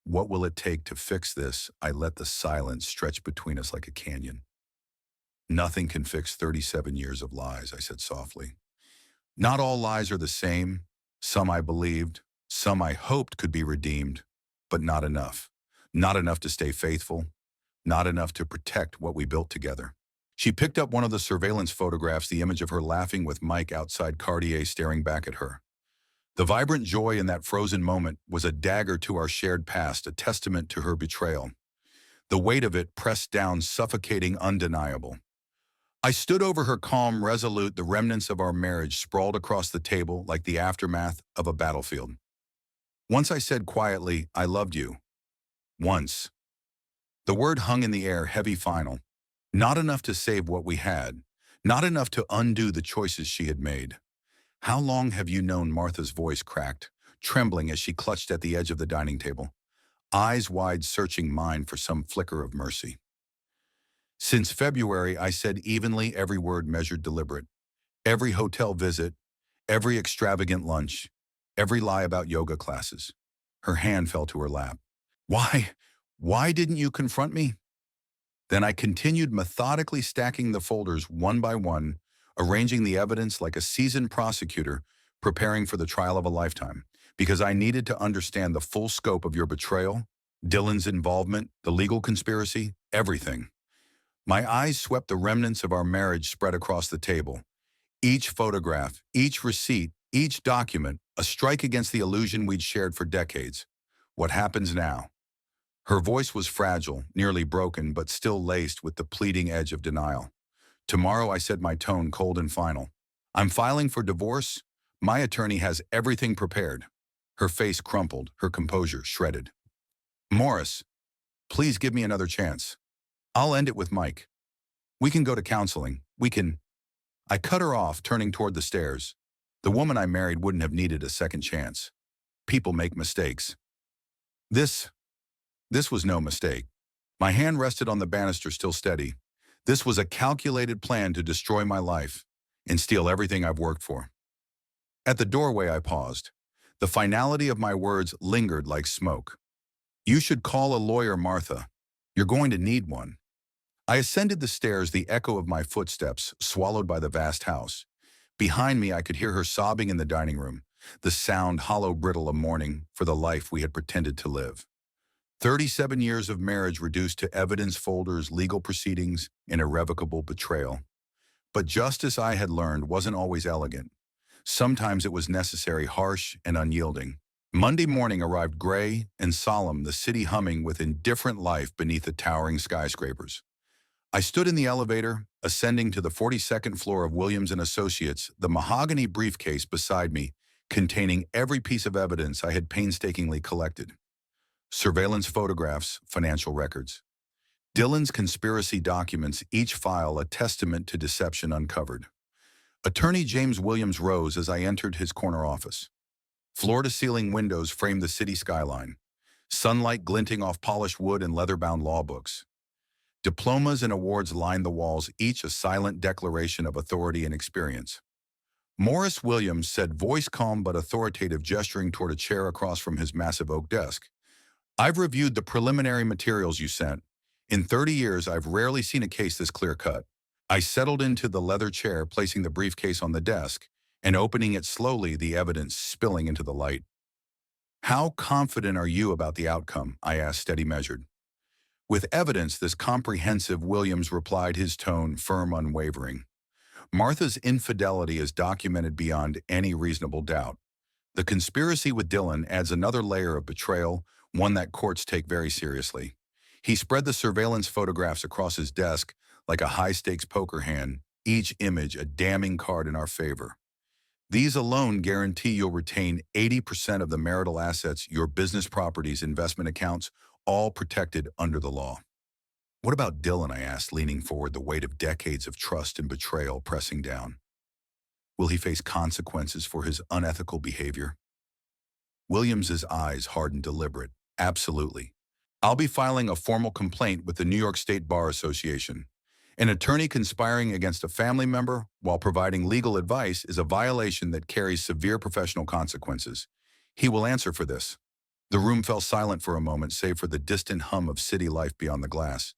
What will it take to fix this?" I let the silence stretch between us like a canyon. "Nothing can fix 37 years of lies," I said softly. "Not all lies are the same. Some I believed, some I hoped could be redeemed, but not enough. Not enough to stay faithful, not enough to protect what we built together." She picked up one of the surveillance photographs, the image of her laughing with Mike outside Cartier, staring back at her. The vibrant joy in that frozen moment was a dagger to our shared past, a testament to her betrayal. The weight of it pressed down, suffocating, undeniable. I stood over her, calm, resolute, the remnants of our marriage sprawled across the table like the aftermath of a battlefield. Once I said quietly, "I loved you." Once. The word hung in the air, heavy, final. Not enough to save what we had. Not enough to undo the choices she had made. "How long have you known?" Martha's voice cracked, trembling as she clutched at the edge of the dining table, eyes wide, searching mine for some flicker of mercy. "Since February," I said evenly, every word measured, deliberate. "Every hotel visit, every extravagant lunch, every lie about yoga classes." Her hand fell to her lap. Why? Why didn't you confront me?" Then I continued, methodically stacking the folders one by one, arranging the evidence like a seasoned prosecutor preparing for the trial of a lifetime, because I needed to understand the full scope of your betrayal, Dylan's involvement, the legal conspiracy, everything. My eyes swept the remnants of our marriage spread across the table. Each photograph, each receipt, each document, a strike against the illusion we'd shared for decades. What happens now? Her voice was fragile, nearly broken, but still laced with the pleading edge of denial. "Tomorrow," I said, my tone cold and final. "I'm filing for divorce. My attorney has everything prepared." Her face crumpled, her composure shredded. "Morris, please give me another chance. I'll end it with Mike. We can go to counseling. We can—" I cut her off, turning toward the stairs. The woman I married wouldn't have needed a second chance. People make mistakes. This was no mistake. My hand rested on the banister, still steady. This was a calculated plan to destroy my life and steal everything I've worked for. At the doorway, I paused. The finality of my words lingered like smoke. "You should call a lawyer, Martha. You're going to need one." I ascended the stairs, the echo of my footsteps swallowed by the vast house. Behind me, I could hear her sobbing in the dining room. the sound hollow brittle of mourning for the life we had pretended to live. 37 years of marriage reduced to evidence folders, legal proceedings, and irrevocable betrayal. But justice, I had learned, wasn't always elegant. Sometimes it was necessary, harsh, and unyielding. Monday morning arrived gray and solemn, the city humming with indifferent life beneath the towering skyscrapers. I stood in the elevator, ascending to the 42nd floor of Williams& Associates, the mahogany briefcase beside me, containing every piece of evidence I had painstakingly collected. Surveillance photographs, financial records. Dylan's conspiracy documents, each file a testament to deception uncovered. Attorney James Williams rose as I entered his corner office. Floor-to-ceiling windows framed the city skyline, sunlight glinting off polished wood and leather-bound law books. Diplomas and awards lined the walls, each a silent declaration of authority and experience. Morris Williams said, voice calm but authoritative, gesturing toward a chair across from his massive oak desk. I've reviewed the preliminary materials you sent. In 30 years, I've rarely seen a case this clear-cut. I settled into the leather chair, placing the briefcase on the desk and opening it slowly, the evidence spilling into the light. How confident are you about the outcome? I asked, steady measured. With evidence this comprehensive, Williams replied, his tone firm, unwavering. Martha's infidelity is documented beyond any reasonable doubt. The conspiracy with Dylan adds another layer of betrayal, one that courts take very seriously. He spread the surveillance photographs across his desk like a high-stakes poker hand, each image a damning card in our favor. These alone guarantee you'll retain 80% of the marital assets, your business properties, investment accounts, all protected under the law. What about Dylan? I asked, leaning forward, the weight of decades of trust and betrayal pressing down. Will he face consequences for his unethical behavior? Williams's eyes hardened, deliberate. Absolutely. I'll be filing a formal complaint with the New York State Bar Association. An attorney conspiring against a family member while providing legal advice is a violation that carries severe professional consequences. He will answer for this. The room fell silent for a moment, save for the distant hum of city life beyond the glass.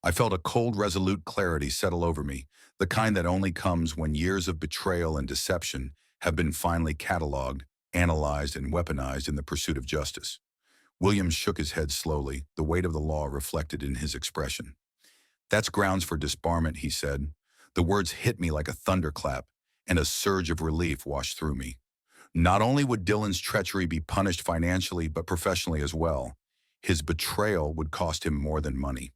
I felt a cold, resolute clarity settle over me, the kind that only comes when years of betrayal and deception have been finally cataloged, analyzed, and weaponized in the pursuit of justice. Williams shook his head slowly, the weight of the law reflected in his expression. That's grounds for disbarment, he said. The words hit me like a thunderclap, and a surge of relief washed through me. Not only would Dylan's treachery be punished financially, but professionally as well. His betrayal would cost him more than money.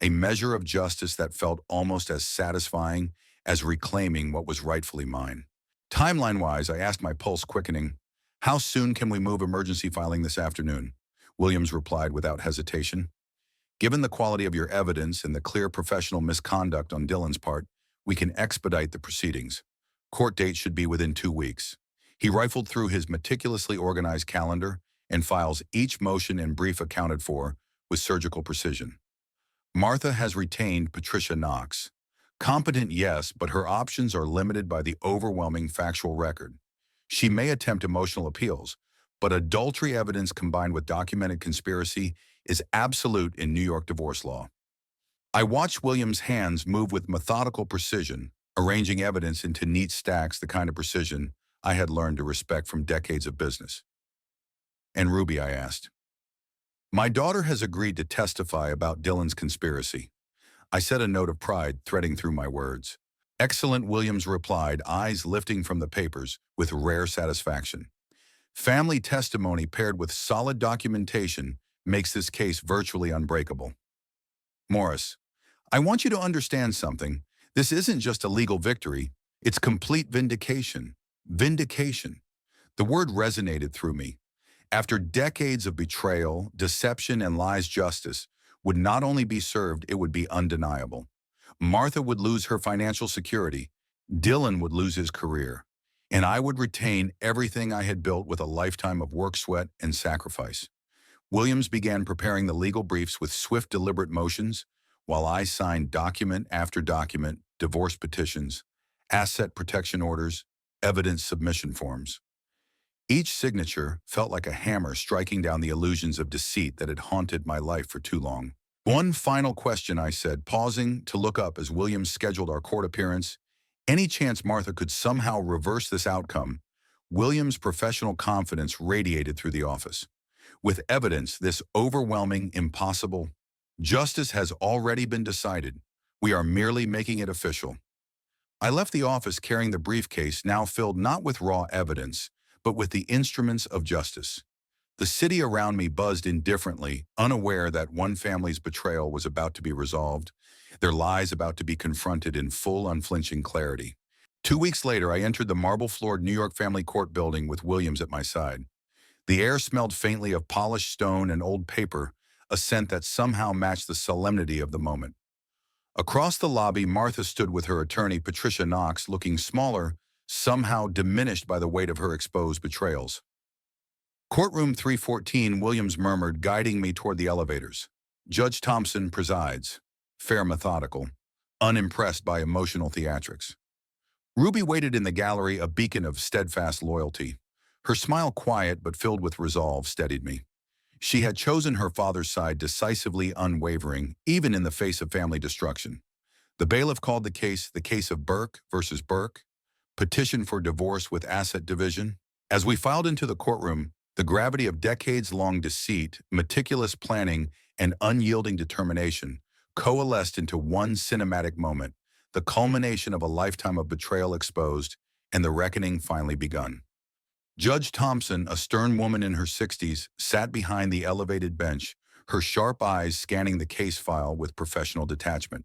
A measure of justice that felt almost as satisfying as reclaiming what was rightfully mine. Timeline-wise, I asked, my pulse quickening, how soon can we move emergency filing this afternoon? Williams replied without hesitation. Given the quality of your evidence and the clear professional misconduct on Dylan's part, we can expedite the proceedings. Court date should be within 2 weeks. He rifled through his meticulously organized calendar and files, each motion and brief accounted for with surgical precision. Martha has retained Patricia Knox. Competent, yes, but her options are limited by the overwhelming factual record. She may attempt emotional appeals, but adultery evidence combined with documented conspiracy is absolute in New York divorce law. I watched Williams' hands move with methodical precision, arranging evidence into neat stacks, the kind of precision I had learned to respect from decades of business. And Ruby, I asked. My daughter has agreed to testify about Dylan's conspiracy. I said, a note of pride threading through my words. Excellent, Williams replied, eyes lifting from the papers with rare satisfaction. Family testimony paired with solid documentation makes this case virtually unbreakable. Morris, I want you to understand something. This isn't just a legal victory, it's complete vindication. Vindication. The word resonated through me. After decades of betrayal, deception, and lies, justice would not only be served, it would be undeniable. Martha would lose her financial security, Dylan would lose his career, and I would retain everything I had built with a lifetime of work, sweat, and sacrifice. Williams began preparing the legal briefs with swift, deliberate motions, while I signed document after document, divorce petitions, asset protection orders, evidence submission forms. Each signature felt like a hammer striking down the illusions of deceit that had haunted my life for too long. One final question, I said, pausing to look up as Williams scheduled our court appearance. Any chance Martha could somehow reverse this outcome? Williams' professional confidence radiated through the office. With evidence this overwhelming, impossible, justice has already been decided. We are merely making it official. I left the office carrying the briefcase now filled not with raw evidence, but with the instruments of justice. The city around me buzzed indifferently, unaware that one family's betrayal was about to be resolved, their lies about to be confronted in full, unflinching clarity. 2 weeks later, I entered the marble-floored New York family court building with Williams at my side. The air smelled faintly of polished stone and old paper, a scent that somehow matched the solemnity of the moment. Across the lobby, Martha stood with her attorney, Patricia Knox, looking smaller, somehow diminished by the weight of her exposed betrayals. Courtroom 314, Williams murmured, guiding me toward the elevators. Judge Thompson presides. Fair, methodical, unimpressed by emotional theatrics. Ruby waited in the gallery, a beacon of steadfast loyalty. Her smile, quiet but filled with resolve, steadied me. She had chosen her father's side, decisively unwavering, even in the face of family destruction. The bailiff called the case of Burke versus Burke, petition for divorce with asset division. As we filed into the courtroom, the gravity of decades-long deceit, meticulous planning, and unyielding determination coalesced into one cinematic moment, the culmination of a lifetime of betrayal exposed, and the reckoning finally begun. Judge Thompson, a stern woman in her 60s, sat behind the elevated bench, her sharp eyes scanning the case file with professional detachment.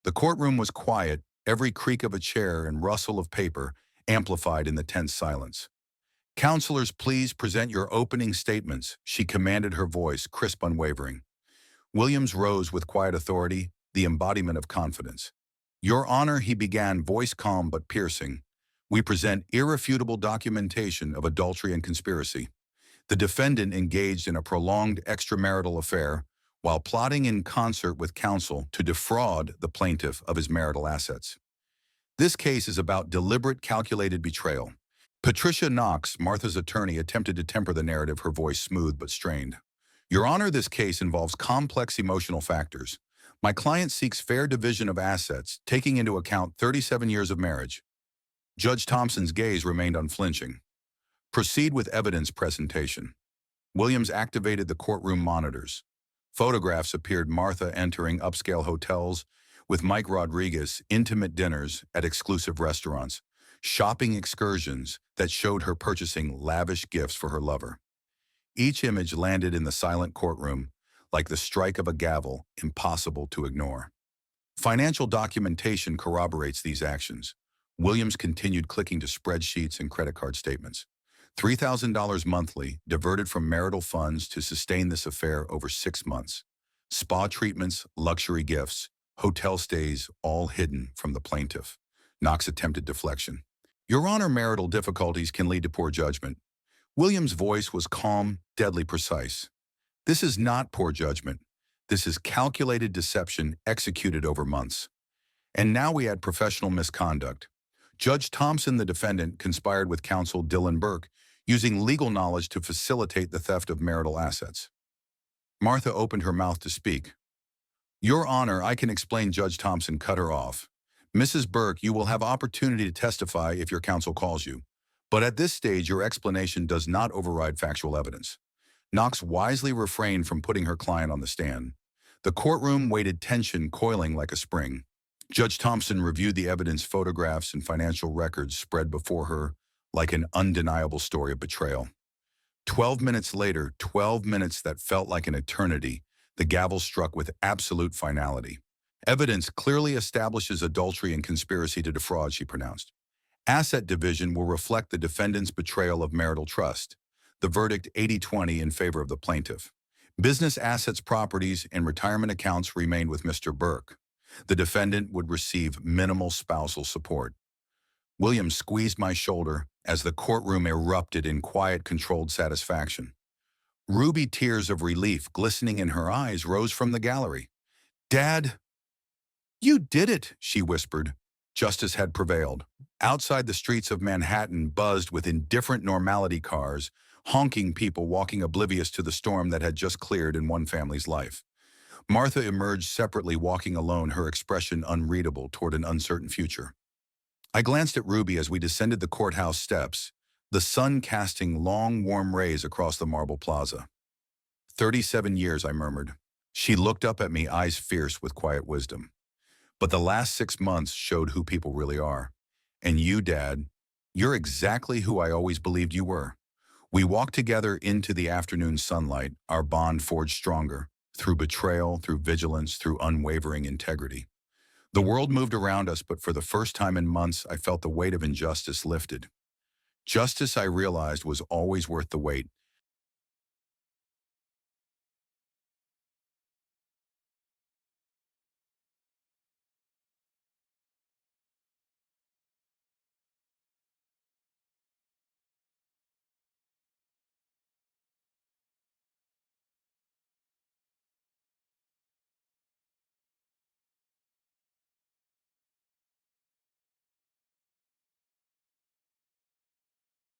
The courtroom was quiet, every creak of a chair and rustle of paper amplified in the tense silence. "Counselors, please present your opening statements," she commanded, her voice crisp, unwavering. Williams rose with quiet authority, the embodiment of confidence. "Your Honor," he began, voice calm but piercing, "we present irrefutable documentation of adultery and conspiracy. The defendant engaged in a prolonged extramarital affair while plotting in concert with counsel to defraud the plaintiff of his marital assets. This case is about deliberate, calculated betrayal." Patricia Knox, Martha's attorney, attempted to temper the narrative, her voice smooth but strained. "Your Honor, this case involves complex emotional factors. My client seeks fair division of assets, taking into account 37 years of marriage." Judge Thompson's gaze remained unflinching. "Proceed with evidence presentation." Williams activated the courtroom monitors. Photographs appeared, Martha entering upscale hotels with Mike Rodriguez, intimate dinners at exclusive restaurants, shopping excursions that showed her purchasing lavish gifts for her lover. Each image landed in the silent courtroom like the strike of a gavel, impossible to ignore. Financial documentation corroborates these actions. Williams continued clicking to spreadsheets and credit card statements. $3,000 monthly diverted from marital funds to sustain this affair over 6 months. Spa treatments, luxury gifts, hotel stays, all hidden from the plaintiff. Knox attempted deflection. "Your Honor, marital difficulties can lead to poor judgment." Williams' voice was calm, deadly precise. "This is not poor judgment. This is calculated deception executed over months. And now we add professional misconduct. Judge Thompson, the defendant, conspired with counsel Dylan Burke, using legal knowledge to facilitate the theft of marital assets." Martha opened her mouth to speak. "Your Honor, I can explain." Judge Thompson cut her off. "Mrs. Burke, you will have opportunity to testify if your counsel calls you. But at this stage, your explanation does not override factual evidence." Knox wisely refrained from putting her client on the stand. The courtroom waited, tension coiling like a spring. Judge Thompson reviewed the evidence, photographs and financial records spread before her like an undeniable story of betrayal. 12 minutes later, 12 minutes that felt like an eternity, the gavel struck with absolute finality. "Evidence clearly establishes adultery and conspiracy to defraud," she pronounced. "Asset division will reflect the defendant's betrayal of marital trust. The verdict 80-20 in favor of the plaintiff. Business assets, properties, and retirement accounts remained with Mr. Burke. The defendant would receive minimal spousal support." Williams squeezed my shoulder as the courtroom erupted in quiet, controlled satisfaction. Ruby, tears of relief glistening in her eyes, rose from the gallery. "Dad, you did it," she whispered. Justice had prevailed. Outside, the streets of Manhattan buzzed with indifferent normality cars, honking people walking oblivious to the storm that had just cleared in one family's life. Martha emerged separately, walking alone, her expression unreadable, toward an uncertain future. I glanced at Ruby as we descended the courthouse steps. the sun casting long, warm rays across the marble plaza. 37 years, I murmured. She looked up at me, eyes fierce with quiet wisdom. But the last 6 months showed who people really are. And you, Dad, you're exactly who I always believed you were. We walked together into the afternoon sunlight, our bond forged stronger, through betrayal, through vigilance, through unwavering integrity. The world moved around us, but for the first time in months, I felt the weight of injustice lifted. Justice, I realized, was always worth the wait,